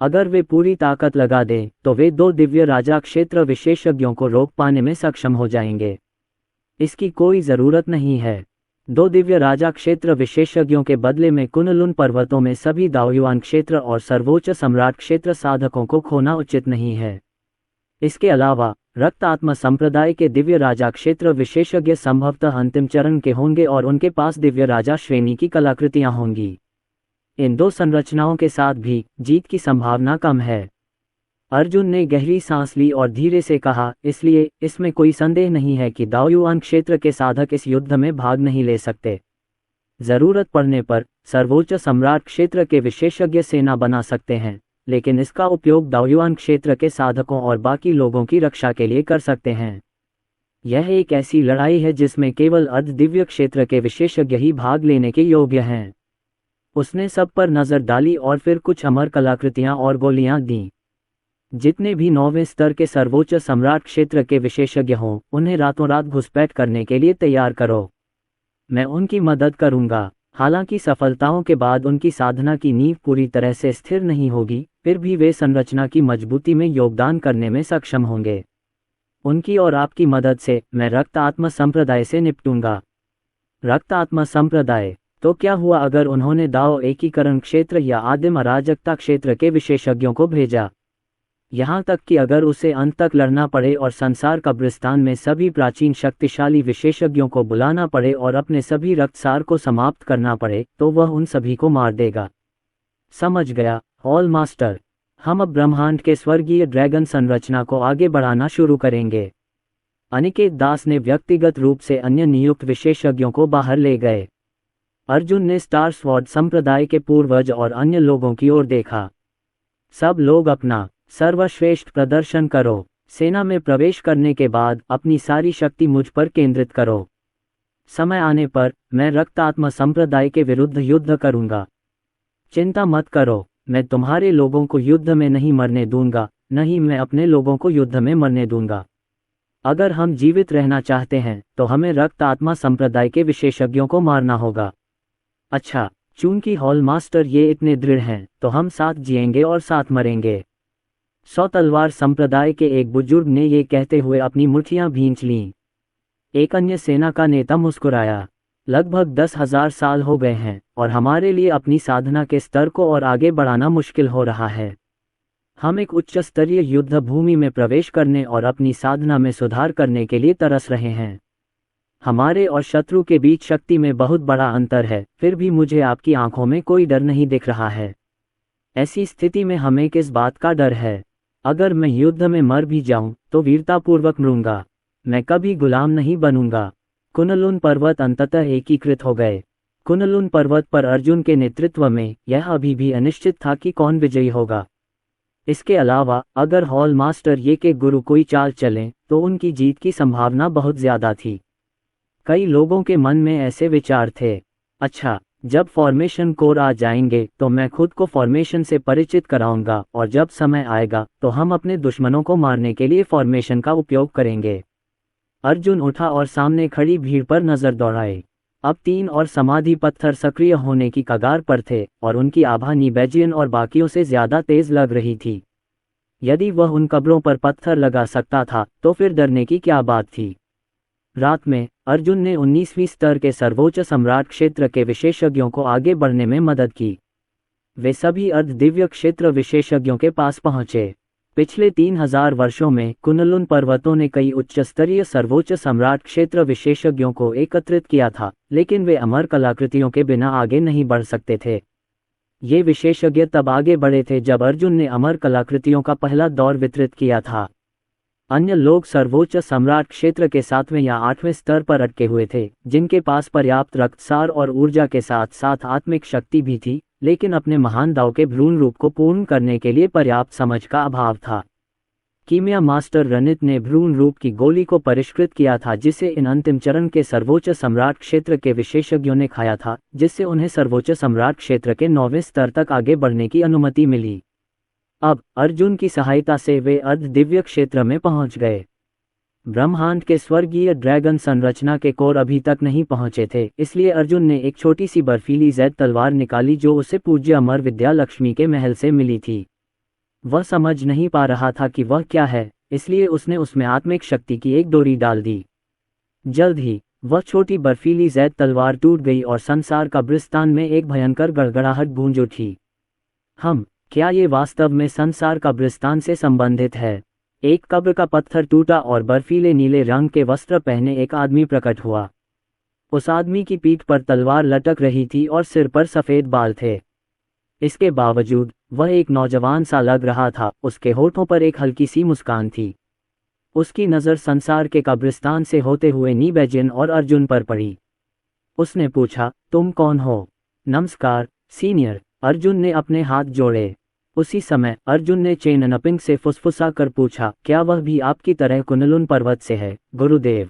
अगर वे पूरी ताकत लगा दें तो वे 2 दिव्य राजा क्षेत्र विशेषज्ञों को रोक पाने में सक्षम हो जाएंगे। इसकी कोई ज़रूरत नहीं है। 2 दिव्य राजा क्षेत्र विशेषज्ञों के बदले में कुनलुन पर्वतों में सभी दाओयुआन क्षेत्र और सर्वोच्च सम्राट क्षेत्र साधकों को खोना उचित नहीं है। इसके अलावा रक्त आत्मा संप्रदाय के दिव्य राजा क्षेत्र विशेषज्ञ संभवतः अंतिम चरण के होंगे और उनके पास दिव्य राजा श्रेणी की कलाकृतियां होंगी। इन 2 संरचनाओं के साथ भी जीत की संभावना कम है। अर्जुन ने गहरी सांस ली और धीरे से कहा, इसलिए इसमें कोई संदेह नहीं है कि दाओयुआन क्षेत्र के साधक इस युद्ध में भाग नहीं ले सकते। जरूरत पड़ने पर सर्वोच्च सम्राट क्षेत्र के विशेषज्ञ सेना बना सकते हैं, लेकिन इसका उपयोग दाओयुआन क्षेत्र के साधकों और बाकी लोगों की रक्षा के लिए कर सकते हैं। यह एक ऐसी लड़ाई है जिसमें केवल अर्धदिव्य क्षेत्र के विशेषज्ञ ही भाग लेने के योग्य हैं। उसने सब पर नजर डाली और फिर कुछ अमर कलाकृतियां और गोलियां दीं। जितने भी 9वें स्तर के सर्वोच्च सम्राट क्षेत्र के विशेषज्ञ हों, उन्हें रातों रात घुसपैठ करने के लिए तैयार करो। मैं उनकी मदद करूंगा। हालांकि सफलताओं के बाद उनकी साधना की नींव पूरी तरह से स्थिर नहीं होगी, फिर भी वे संरचना की मजबूती में योगदान करने में सक्षम होंगे। उनकी और आपकी मदद से मैं रक्त आत्मा संप्रदाय से निपटूंगा। रक्त आत्मा संप्रदाय, तो क्या हुआ अगर उन्होंने दाओ एकीकरण क्षेत्र या आदिम अराजकता क्षेत्र के विशेषज्ञों को भेजा? यहाँ तक कि अगर उसे अंत तक लड़ना पड़े और संसार कब्रिस्तान में सभी प्राचीन शक्तिशाली विशेषज्ञों को बुलाना पड़े और अपने सभी रक्तसार को समाप्त करना पड़े, तो वह उन सभी को मार देगा। समझ गया हॉल मास्टर। हम अब ब्रह्मांड के स्वर्गीय ड्रैगन संरचना को आगे बढ़ाना शुरू करेंगे। अनिकेत दास ने व्यक्तिगत रूप से अन्य नियुक्त विशेषज्ञों को बाहर ले गए। अर्जुन ने स्टार स्वॉर्ड संप्रदाय के पूर्वज और अन्य लोगों की ओर देखा। सब लोग अपना सर्वश्रेष्ठ प्रदर्शन करो। सेना में प्रवेश करने के बाद अपनी सारी शक्ति मुझ पर केंद्रित करो। समय आने पर मैं रक्त आत्मा संप्रदाय के विरुद्ध युद्ध करूंगा। चिंता मत करो, मैं तुम्हारे लोगों को युद्ध में नहीं मरने दूंगा, न ही मैं अपने लोगों को युद्ध में मरने दूंगा। अगर हम जीवित रहना चाहते हैं तो हमें रक्त आत्मा संप्रदाय के विशेषज्ञों को मारना होगा। अच्छा, चूंकि हॉल मास्टर ये इतने दृढ़ हैं, तो हम साथ जिएंगे और साथ मरेंगे। 100 तलवार संप्रदाय के एक बुजुर्ग ने ये कहते हुए अपनी मुट्ठियां भींच लीं। एक अन्य सेना का नेता मुस्कुराया। लगभग 10,000 साल हो गए हैं और हमारे लिए अपनी साधना के स्तर को और आगे बढ़ाना मुश्किल हो रहा है। हम एक उच्च स्तरीय युद्ध भूमि में प्रवेश करने और अपनी साधना में सुधार करने के लिए तरस रहे हैं। हमारे और शत्रु के बीच शक्ति में बहुत बड़ा अंतर है, फिर भी मुझे आपकी आंखों में कोई डर नहीं दिख रहा है। ऐसी स्थिति में हमें किस बात का डर है? अगर मैं युद्ध में मर भी जाऊं तो वीरतापूर्वक मरूंगा। मैं कभी गुलाम नहीं बनूंगा। कुनलुन पर्वत अंततः एकीकृत हो गए। कुनलुन पर्वत पर अर्जुन के नेतृत्व में यह अभी भी अनिश्चित था कि कौन विजयी होगा। इसके अलावा अगर हॉल मास्टर ये के गुरु कोई चाल चलें तो उनकी जीत की संभावना बहुत ज्यादा थी। कई लोगों के मन में ऐसे विचार थे। अच्छा, जब फॉर्मेशन कोर आ जाएंगे तो मैं खुद को फॉर्मेशन से परिचित कराऊंगा और जब समय आएगा तो हम अपने दुश्मनों को मारने के लिए फॉर्मेशन का उपयोग करेंगे। अर्जुन उठा और सामने खड़ी भीड़ पर नजर दौड़ाई। अब 3 और समाधि पत्थर सक्रिय होने की कगार पर थे और उनकी आभा नीबेजियन और बाकियों से ज्यादा तेज लग रही थी। यदि वह उन कब्रों पर पत्थर लगा सकता था तो फिर डरने की क्या बात थी। रात में अर्जुन ने 19वीं स्तर के सर्वोच्च सम्राट क्षेत्र के विशेषज्ञों को आगे बढ़ने में मदद की। वे सभी अर्ध दिव्य क्षेत्र विशेषज्ञों के पास पहुंचे। पिछले 3000 वर्षों में कुनलुन पर्वतों ने कई उच्च स्तरीय सर्वोच्च सम्राट क्षेत्र विशेषज्ञों को एकत्रित किया था, लेकिन वे अमर कलाकृतियों के बिना आगे नहीं बढ़ सकते थे। ये विशेषज्ञ तब आगे बढ़े थे जब अर्जुन ने अमर कलाकृतियों का पहला दौर वितरित किया था। अन्य लोग सर्वोच्च सम्राट क्षेत्र के 7वें या 8वें स्तर पर अटके हुए थे, जिनके पास पर्याप्त रक्तसार और ऊर्जा के साथ साथ आत्मिक शक्ति भी थी, लेकिन अपने महान दाव के भ्रूण रूप को पूर्ण करने के लिए पर्याप्त समझ का अभाव था। कीमिया मास्टर रनित ने भ्रूण रूप की गोली को परिष्कृत किया था, जिसे इन अंतिम चरण के सर्वोच्च सम्राट क्षेत्र के विशेषज्ञों ने खाया था, जिससे उन्हें सर्वोच्च सम्राट क्षेत्र के 9वें स्तर तक आगे बढ़ने की अनुमति मिली। अब अर्जुन की सहायता से वे अर्ध दिव्य क्षेत्र में पहुंच गए। ब्रह्मांड के स्वर्गीय ड्रैगन संरचना के कोर अभी तक नहीं पहुंचे थे, इसलिए अर्जुन ने एक छोटी सी बर्फीली जैद तलवार निकाली जो उसे पूज्य अमर विद्या लक्ष्मी के महल से मिली थी। वह समझ नहीं पा रहा था कि वह क्या है, इसलिए उसने उसमें आत्मिक शक्ति की एक डोरी डाल दी। जल्द ही वह छोटी बर्फीली जैद तलवार टूट गई और संसार कब्रिस्तान में एक भयंकर गड़गड़ाहट गूंज उठी। क्या ये वास्तव में संसार कब्रिस्तान से संबंधित है? एक कब्र का पत्थर टूटा और बर्फीले नीले रंग के वस्त्र पहने एक आदमी प्रकट हुआ। उस आदमी की पीठ पर तलवार लटक रही थी और सिर पर सफेद बाल थे। इसके बावजूद वह एक नौजवान सा लग रहा था। उसके होठों पर एक हल्की सी मुस्कान थी। उसकी नज़र संसार के कब्रिस्तान से होते हुए नीबेजियन और अर्जुन पर पड़ी। उसने पूछा, तुम कौन हो? नमस्कार सीनियर, अर्जुन ने अपने हाथ जोड़े। उसी समय अर्जुन ने चेन अनपिंग से फुसफुसा कर पूछा, क्या वह भी आपकी तरह कुनलुन पर्वत से है? गुरुदेव,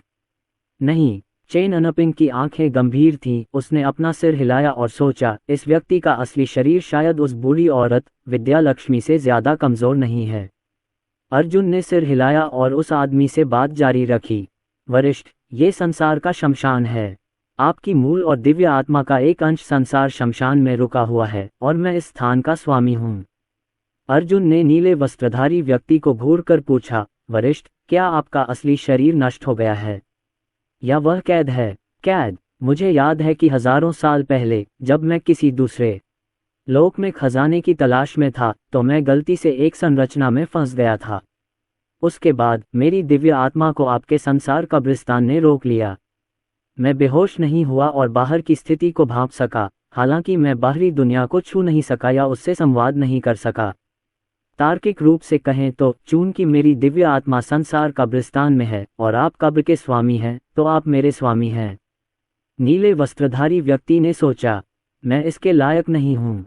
नहीं। चेन अनपिंग की आंखें गंभीर थीं। उसने अपना सिर हिलाया और सोचा, इस व्यक्ति का असली शरीर शायद उस बूढ़ी औरत विद्यालक्ष्मी से ज्यादा कमजोर नहीं है। अर्जुन ने सिर हिलाया और उस आदमी से बात जारी रखी। वरिष्ठ, ये संसार का शमशान है। आपकी मूल और दिव्य आत्मा का एक अंश संसार शमशान में रुका हुआ है और मैं इस स्थान का स्वामी हूँ। अर्जुन ने नीले वस्त्रधारी व्यक्ति को घूरकर पूछा, वरिष्ठ, क्या आपका असली शरीर नष्ट हो गया है या वह कैद है? कैद? मुझे याद है कि हजारों साल पहले जब मैं किसी दूसरे लोक में खजाने की तलाश में था तो मैं गलती से एक संरचना में फंस गया था। उसके बाद मेरी दिव्य आत्मा को आपके संसार कब्रिस्तान ने रोक लिया। मैं बेहोश नहीं हुआ और बाहर की स्थिति को भांप सका, हालांकि मैं बाहरी दुनिया को छू नहीं सका या उससे संवाद नहीं कर सका। तार्किक रूप से कहें तो चूंकि मेरी दिव्य आत्मा संसार कब्रिस्तान में है और आप कब्र के स्वामी हैं, तो आप मेरे स्वामी हैं। नीले वस्त्रधारी व्यक्ति ने सोचा, मैं इसके लायक नहीं हूँ।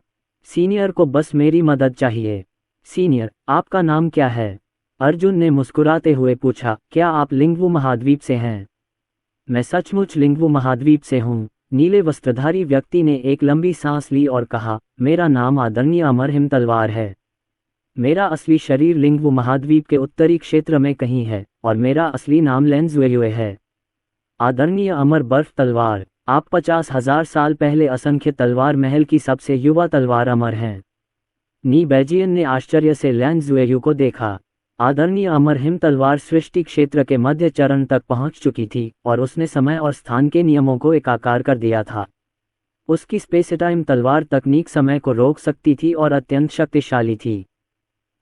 सीनियर को बस मेरी मदद चाहिए। सीनियर, आपका नाम क्या है? अर्जुन ने मुस्कुराते हुए पूछा, क्या आप लिंगवू महाद्वीप से हैं? मैं सचमुच लिंगवू महाद्वीप से हूँ। नीले वस्त्रधारी व्यक्ति ने एक लंबी सांस ली और कहा, मेरा नाम आदरणीय अमर हिम तलवार है। मेरा असली शरीर लिंगवू महाद्वीप के उत्तरी क्षेत्र में कहीं है और मेरा असली नाम लेंजुएयुए है। आदरणीय अमर बर्फ तलवार, आप 50,000 साल पहले असंख्य तलवार महल की सबसे युवा तलवार अमर हैं। नीबेजियन ने आश्चर्य से लेंजुएयु को देखा। आदरणीय अमर हिम तलवार सृष्टि क्षेत्र के मध्य चरण तक पहुंच चुकी थी और उसने समय और स्थान के नियमों को एकाकार कर दिया था। उसकी स्पेस-टाइम तलवार तकनीक समय को रोक सकती थी और अत्यंत शक्तिशाली थी।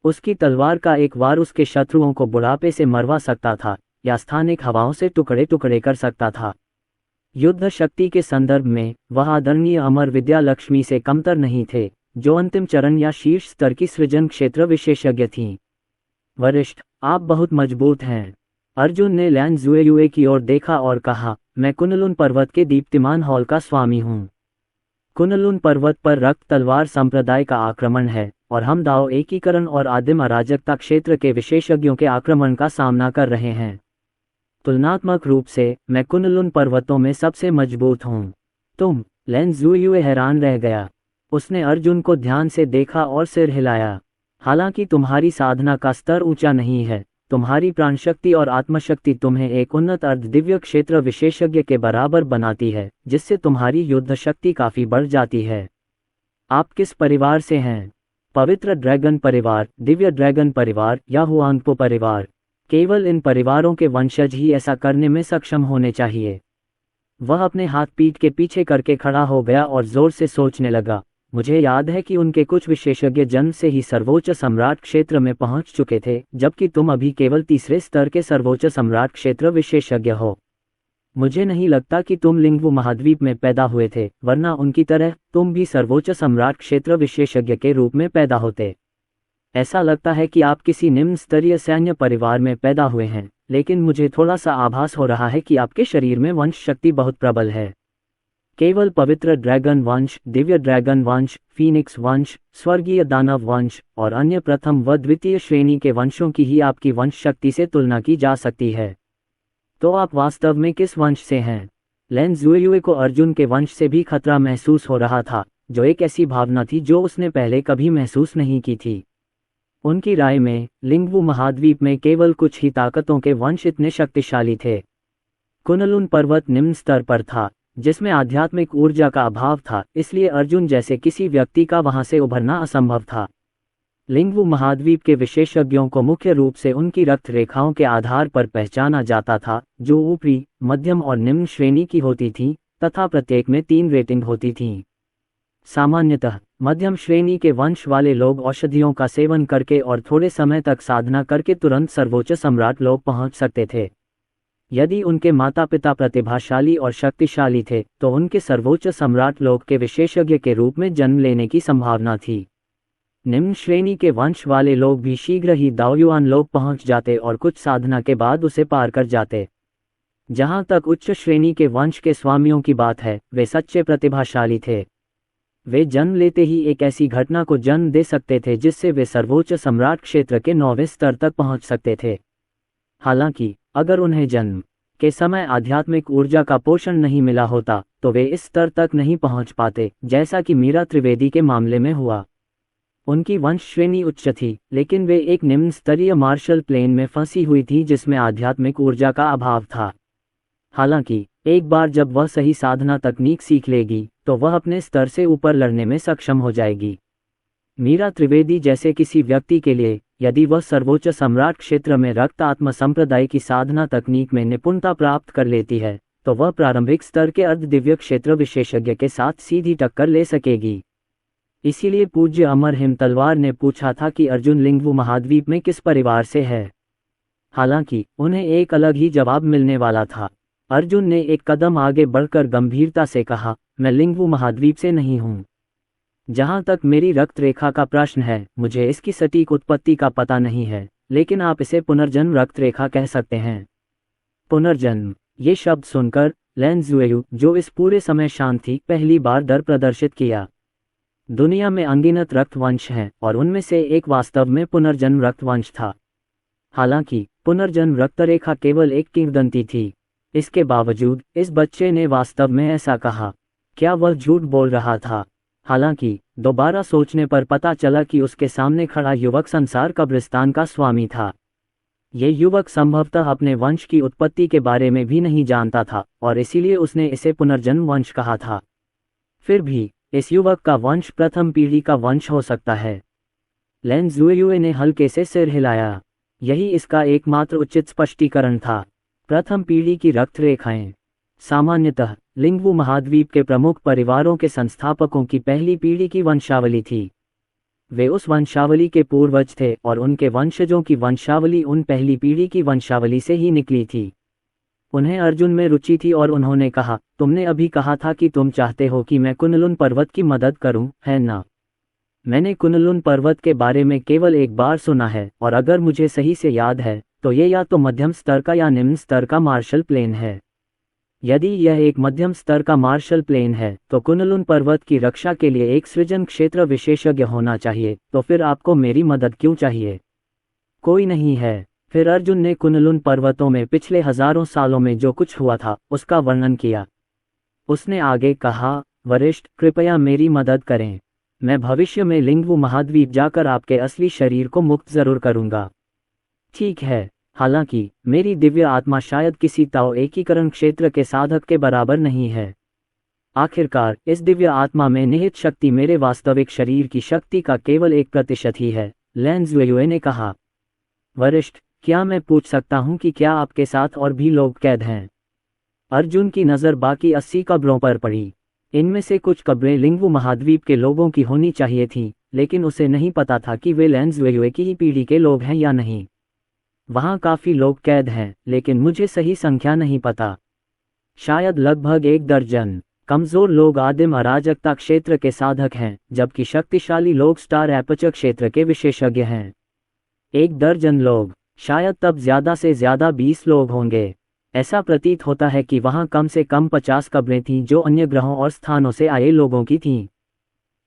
उसकी तलवार का एक वार उसके शत्रुओं को बुढ़ापे से मरवा सकता था या स्थानिक हवाओं से टुकड़े टुकड़े कर सकता था। युद्ध शक्ति के संदर्भ में वह आदरणीय अमर विद्या लक्ष्मी से कमतर नहीं थे, जो अंतिम चरण या शीर्ष स्तर की सृजन क्षेत्र विशेषज्ञ थीं। वरिष्ठ, आप बहुत मजबूत हैं। अर्जुन ने लेंजुएयुए की ओर देखा और कहा, मैं कुनलुन पर्वत के दीप्तिमान हॉल का स्वामी हूँ। कुनलुन पर्वत पर रक्त तलवार संप्रदाय का आक्रमण है और हम दाओ एकीकरण और आदिम अराजकता क्षेत्र के विशेषज्ञों के आक्रमण का सामना कर रहे हैं। तुलनात्मक रूप से मैं कुनलुन पर्वतों में सबसे मजबूत हूँ। तुम लेन ज़ुयुए हैरान रह गया। उसने अर्जुन को ध्यान से देखा और सिर हिलाया। हालांकि तुम्हारी साधना का स्तर ऊंचा नहीं है, तुम्हारी प्राणशक्ति और आत्मशक्ति तुम्हें एक उन्नत अर्ध दिव्य क्षेत्र विशेषज्ञ के बराबर बनाती है, जिससे तुम्हारी युद्ध शक्ति काफी बढ़ जाती है। आप किस परिवार से हैं? पवित्र ड्रैगन परिवार, दिव्य ड्रैगन परिवार या हुआंगपो परिवार। केवल इन परिवारों के वंशज ही ऐसा करने में सक्षम होने चाहिए। वह अपने हाथ पीठ के पीछे करके खड़ा हो गया और जोर से सोचने लगा। मुझे याद है कि उनके कुछ विशेषज्ञ जन्म से ही सर्वोच्च सम्राट क्षेत्र में पहुंच चुके थे, जबकि तुम अभी केवल तीसरे स्तर के सर्वोच्च सम्राट क्षेत्र विशेषज्ञ हो। मुझे नहीं लगता कि तुम लिंगवू महाद्वीप में पैदा हुए थे, वरना उनकी तरह तुम भी सर्वोच्च सम्राट क्षेत्र विशेषज्ञ के रूप में पैदा होते। ऐसा लगता है कि आप किसी निम्न स्तरीय सैन्य परिवार में पैदा हुए हैं, लेकिन मुझे थोड़ा सा आभास हो रहा है कि आपके शरीर में वंश शक्ति बहुत प्रबल है। केवल पवित्र ड्रैगन वंश, दिव्य ड्रैगन वंश, फीनिक्स वंश, स्वर्गीय दानव वंश और अन्य प्रथम व द्वितीय श्रेणी के वंशों की ही आपकी वंश शक्ति से तुलना की जा सकती है। तो आप वास्तव में किस वंश से हैं? लेन ज़ुयुए को अर्जुन के वंश से भी खतरा महसूस हो रहा था, जो एक ऐसी भावना थी जो उसने पहले कभी महसूस नहीं की थी। उनकी राय में लिंगवू महाद्वीप में केवल कुछ ही ताकतों के वंश इतने शक्तिशाली थे। कुनलुन पर्वत निम्न स्तर पर था, जिसमें आध्यात्मिक ऊर्जा का अभाव था, इसलिए अर्जुन जैसे किसी व्यक्ति का वहां से उभरना असंभव था। लिंगवू महाद्वीप के विशेषज्ञों को मुख्य रूप से उनकी रक्त रेखाओं के आधार पर पहचाना जाता था, जो ऊपरी, मध्यम और निम्न श्रेणी की होती थीं, तथा प्रत्येक में 3 रेटिंग होती थीं। सामान्यतः मध्यम श्रेणी के वंश वाले लोग औषधियों का सेवन करके और थोड़े समय तक साधना करके तुरंत सर्वोच्च सम्राट लोग पहुंच सकते थे। यदि उनके माता पिता प्रतिभाशाली और शक्तिशाली थे, तो उनके सर्वोच्च सम्राट लोग के विशेषज्ञ के रूप में जन्म लेने की संभावना थी। निम्न श्रेणी के वंश वाले लोग भी शीघ्र ही दाओयुआन लोग पहुंच जाते और कुछ साधना के बाद उसे पार कर जाते। जहां तक उच्च श्रेणी के वंश के स्वामियों की बात है, वे सच्चे प्रतिभाशाली थे। वे जन्म लेते ही एक ऐसी घटना को जन्म दे सकते थे जिससे वे सर्वोच्च सम्राट क्षेत्र के 9वें स्तर तक पहुंच सकते थे। हालांकि अगर उन्हें जन्म के समय आध्यात्मिक ऊर्जा का पोषण नहीं मिला होता, तो वे इस स्तर तक नहीं पहुंच पाते, जैसा कि मीरा त्रिवेदी के मामले में हुआ। उनकी वंश श्रेणी उच्च थी, लेकिन वे एक निम्न स्तरीय मार्शल प्लेन में फंसी हुई थी जिसमें आध्यात्मिक ऊर्जा का अभाव था। हालांकि एक बार जब वह सही साधना तकनीक सीख लेगी, तो वह अपने स्तर से ऊपर लड़ने में सक्षम हो जाएगी। मीरा त्रिवेदी जैसे किसी व्यक्ति के लिए, यदि वह सर्वोच्च सम्राट क्षेत्र में रक्त आत्म संप्रदाय की साधना तकनीक में निपुणता प्राप्त कर लेती है, तो वह प्रारंभिक स्तर के अर्ध दिव्य क्षेत्र विशेषज्ञ के साथ सीधी टक्कर ले सकेगी। इसीलिए पूज्य अमर हिम तलवार ने पूछा था कि अर्जुन लिंगवू महाद्वीप में किस परिवार से है। हालांकि उन्हें एक अलग ही जवाब मिलने वाला था। अर्जुन ने एक कदम आगे बढ़कर गंभीरता से कहा, मैं लिंगवू महाद्वीप से नहीं हूँ। जहाँ तक मेरी रक्त रेखा का प्रश्न है, मुझे इसकी सटीक उत्पत्ति का पता नहीं है, लेकिन आप इसे पुनर्जन्म रक्त रेखा कह सकते हैं। पुनर्जन्म, ये शब्द सुनकर लेन ज़ुयु, जो इस पूरे समय शांत थी, पहली बार डर प्रदर्शित किया। दुनिया में अनगिनत रक्तवंश हैं, और उनमें से एक वास्तव में पुनर्जन्म रक्तवंश था। हालांकि पुनर्जन्म रक्तरेखा केवल एक किंवदंती थी। इसके बावजूद इस बच्चे ने वास्तव में ऐसा कहा। क्या वह झूठ बोल रहा था? हालांकि दोबारा सोचने पर पता चला कि उसके सामने खड़ा युवक संसार कब्रिस्तान का स्वामी था। ये युवक संभवतः अपने वंश की उत्पत्ति के बारे में भी नहीं जानता था, और इसीलिए उसने इसे पुनर्जन्म वंश कहा था। फिर भी इस युवक का वंश प्रथम पीढ़ी का वंश हो सकता है। लेन ज़ुयुए ने हल्के से सिर हिलाया। यही इसका एकमात्र उचित स्पष्टीकरण था। प्रथम पीढ़ी की रक्त रेखाएं सामान्यतः लिंगवू महाद्वीप के प्रमुख परिवारों के संस्थापकों की पहली पीढ़ी की वंशावली थी। वे उस वंशावली के पूर्वज थे, और उनके वंशजों की वंशावली उन पहली पीढ़ी की वंशावली से ही निकली थी। उन्हें अर्जुन में रुचि थी और उन्होंने कहा, तुमने अभी कहा था कि तुम चाहते हो कि मैं कुनलुन पर्वत की मदद करूं, है ना? मैंने कुनलुन पर्वत के बारे में केवल एक बार सुना है, और अगर मुझे सही से याद है, तो ये या तो मध्यम स्तर का या निम्न स्तर का मार्शल प्लेन है। यदि यह एक मध्यम स्तर का मार्शल प्लेन है, तो कुनलुन पर्वत की रक्षा के लिए एक सृजन क्षेत्र विशेषज्ञ होना चाहिए। तो फिर आपको मेरी मदद क्यों चाहिए? कोई नहीं है। फिर अर्जुन ने कुनलुन पर्वतों में पिछले हजारों सालों में जो कुछ हुआ था, उसका वर्णन किया। उसने आगे कहा, वरिष्ठ, कृपया मेरी मदद करें। मैं भविष्य में लिंगवू महाद्वीप जाकर आपके असली शरीर को मुक्त जरूर करूंगा। ठीक है, हालांकि मेरी दिव्य आत्मा शायद किसी ताओ एकीकरण क्षेत्र के साधक के बराबर नहीं है। आखिरकार इस दिव्य आत्मा में निहित शक्ति मेरे वास्तविक शरीर की शक्ति का केवल 1% ही है, लैन ज़ुएयुए ने कहा। वरिष्ठ, क्या मैं पूछ सकता हूं कि क्या आपके साथ और भी लोग कैद हैं? अर्जुन की नज़र बाकी 80 कब्रों पर पड़ी। इनमें से कुछ कब्रें लिंगवू महाद्वीप के लोगों की होनी चाहिए थीं, लेकिन उसे नहीं पता था कि वे लैन ज़ुएयुए की ही पीढ़ी के लोग हैं या नहीं। वहाँ काफ़ी लोग कैद हैं, लेकिन मुझे सही संख्या नहीं पता। शायद लगभग 1 दर्जन। कमज़ोर लोग आदिम अराजकता क्षेत्र के साधक हैं, जबकि शक्तिशाली लोग स्टार एपर्चर क्षेत्र के विशेषज्ञ हैं। 1 दर्जन लोग, शायद तब ज़्यादा से ज़्यादा 20 लोग होंगे। ऐसा प्रतीत होता है कि वहाँ कम से कम 50 कब्रें थीं जो अन्य ग्रहों और स्थानों से आए लोगों की थीं।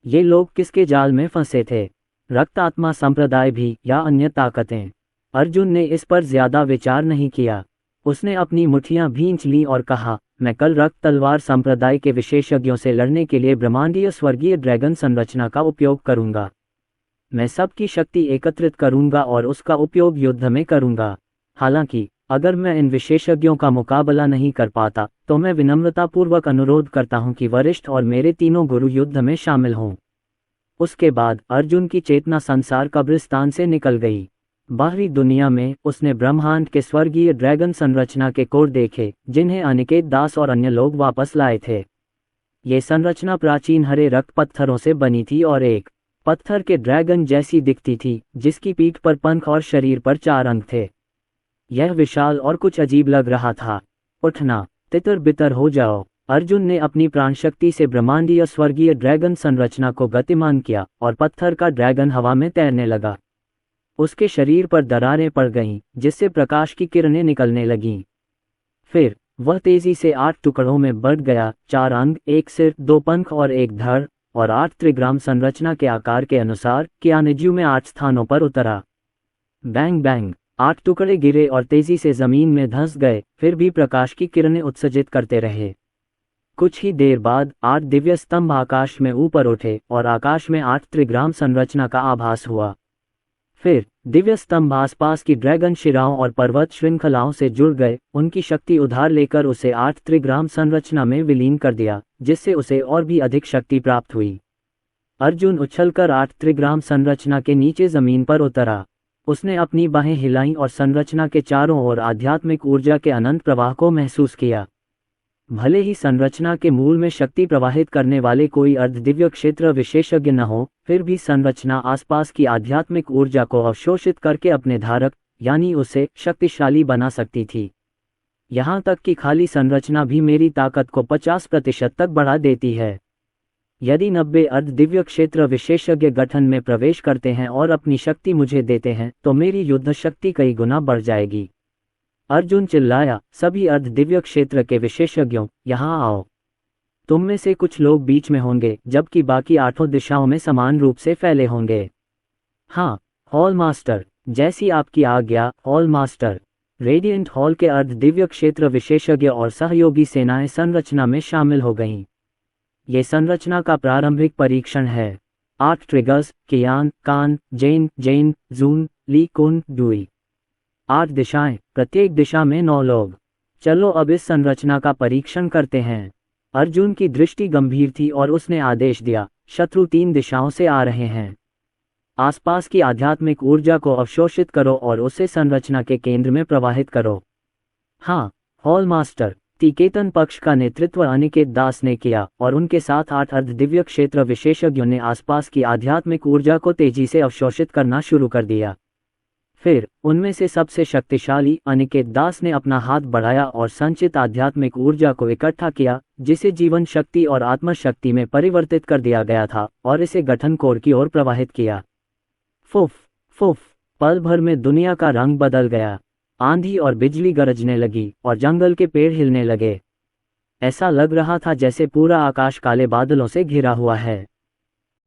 ये लोग किसके जाल में फंसे थे? रक्त आत्मा संप्रदाय भी, या अन्य ताकतें? अर्जुन ने इस पर ज्यादा विचार नहीं किया। उसने अपनी मुट्ठियां भींच लीं और कहा, मैं कल रक्त तलवार संप्रदाय के विशेषज्ञों से लड़ने के लिए ब्रह्मांडीय स्वर्गीय ड्रैगन संरचना का उपयोग करूंगा। मैं सबकी शक्ति एकत्रित करूंगा और उसका उपयोग युद्ध में करूंगा। हालांकि अगर मैं इन विशेषज्ञों का मुकाबला नहीं कर पाता, तो मैं विनम्रतापूर्वक अनुरोध करता हूं कि वरिष्ठ और मेरे तीनों गुरु युद्ध में शामिल हों। उसके बाद अर्जुन की चेतना संसार कब्रिस्तान से निकल गई। बाहरी दुनिया में उसने ब्रह्मांड के स्वर्गीय ड्रैगन संरचना के कोड देखे, जिन्हें अनिकेत दास और अन्य लोग वापस लाए थे। ये संरचना प्राचीन हरे रक्त पत्थरों से बनी थी और एक पत्थर के ड्रैगन जैसी दिखती थी, जिसकी पीठ पर पंख और शरीर पर 4 अंग थे। यह विशाल और कुछ अजीब लग रहा था। उठना, तितर बितर हो जाओ। अर्जुन ने अपनी प्राणशक्ति से ब्रह्मांडीय स्वर्गीय ड्रैगन संरचना को गतिमान किया और पत्थर का ड्रैगन हवा में तैरने लगा। उसके शरीर पर दरारें पड़ गईं, जिससे प्रकाश की किरणें निकलने लगीं। फिर वह तेजी से 8 टुकड़ों में बढ़ गया, 4 अंग, 1 सिर, 2 पंख और 1 धड़, और 8 त्रिग्राम संरचना के आकार के अनुसार कियानिज्यू में 8 स्थानों पर उतरा। बैंग बैंग, 8 टुकड़े गिरे और तेजी से जमीन में धंस गए, फिर भी प्रकाश की किरणें उत्सर्जित करते रहे। कुछ ही देर बाद 8 दिव्य स्तंभ आकाश में ऊपर उठे और आकाश में 8 त्रिग्राम संरचना का आभास हुआ। फिर दिव्य स्तंभ आसपास की ड्रैगन शिराओं और पर्वत श्रृंखलाओं से जुड़ गए, उनकी शक्ति उधार लेकर उसे 8 त्रिग्राम संरचना में विलीन कर दिया, जिससे उसे और भी अधिक शक्ति प्राप्त हुई। अर्जुन उछलकर 8 त्रिग्राम संरचना के नीचे जमीन पर उतरा। उसने अपनी बाहें हिलाईं और संरचना के चारों ओर आध्यात्मिक ऊर्जा के अनंत प्रवाह को महसूस किया। भले ही संरचना के मूल में शक्ति प्रवाहित करने वाले कोई अर्धदिव्य क्षेत्र विशेषज्ञ न हो, फिर भी संरचना आसपास की आध्यात्मिक ऊर्जा को अवशोषित करके अपने धारक, यानी उसे शक्तिशाली बना सकती थी। यहाँ तक कि खाली संरचना भी मेरी ताकत को 50% तक बढ़ा देती है। यदि 90 अर्धदिव्य क्षेत्र विशेषज्ञ गठन में प्रवेश करते हैं और अपनी शक्ति मुझे देते हैं, तो मेरी युद्ध शक्ति कई गुना बढ़ जाएगी। अर्जुन चिल्लाया, सभी अर्धदिव्य क्षेत्र के विशेषज्ञों, यहाँ आओ। तुम में से कुछ लोग बीच में होंगे, जबकि बाकी 8 दिशाओं में समान रूप से फैले होंगे। हाँ, हॉल मास्टर, जैसी आपकी आज्ञा, हॉल मास्टर। रेडिएंट हॉल के अर्धदिव्य क्षेत्र विशेषज्ञ और सहयोगी सेनाएं संरचना में शामिल हो गईं। ये संरचना का प्रारंभिक परीक्षण है। 8 ट्रिगर्स, कियान, कान, जेन, जून, ली, कुन, डुई। 8 दिशाएं, प्रत्येक दिशा में 9 लोग। चलो अब इस संरचना का परीक्षण करते हैं। अर्जुन की दृष्टि गंभीर थी और उसने आदेश दिया, शत्रु 3 दिशाओं से आ रहे हैं। आसपास की आध्यात्मिक ऊर्जा को अवशोषित करो और उसे संरचना के केंद्र में प्रवाहित करो। हाँ, हॉल मास्टर। तिकेतन पक्ष का नेतृत्व अनिकेत दास ने किया और उनके साथ 8 अर्धदिव्य क्षेत्र विशेषज्ञों ने आसपास की आध्यात्मिक ऊर्जा को तेजी से अवशोषित करना शुरू कर दिया। फिर उनमें से सबसे शक्तिशाली अनिकेत दास ने अपना हाथ बढ़ाया और संचित आध्यात्मिक ऊर्जा को इकट्ठा किया, जिसे जीवन शक्ति और आत्मशक्ति में परिवर्तित कर दिया गया था, और इसे गठन कोर की ओर प्रवाहित किया। फुफ फुफ, पल भर में दुनिया का रंग बदल गया। आंधी और बिजली गरजने लगी और जंगल के पेड़ हिलने लगे। ऐसा लग रहा था जैसे पूरा आकाश काले बादलों से घिरा हुआ है।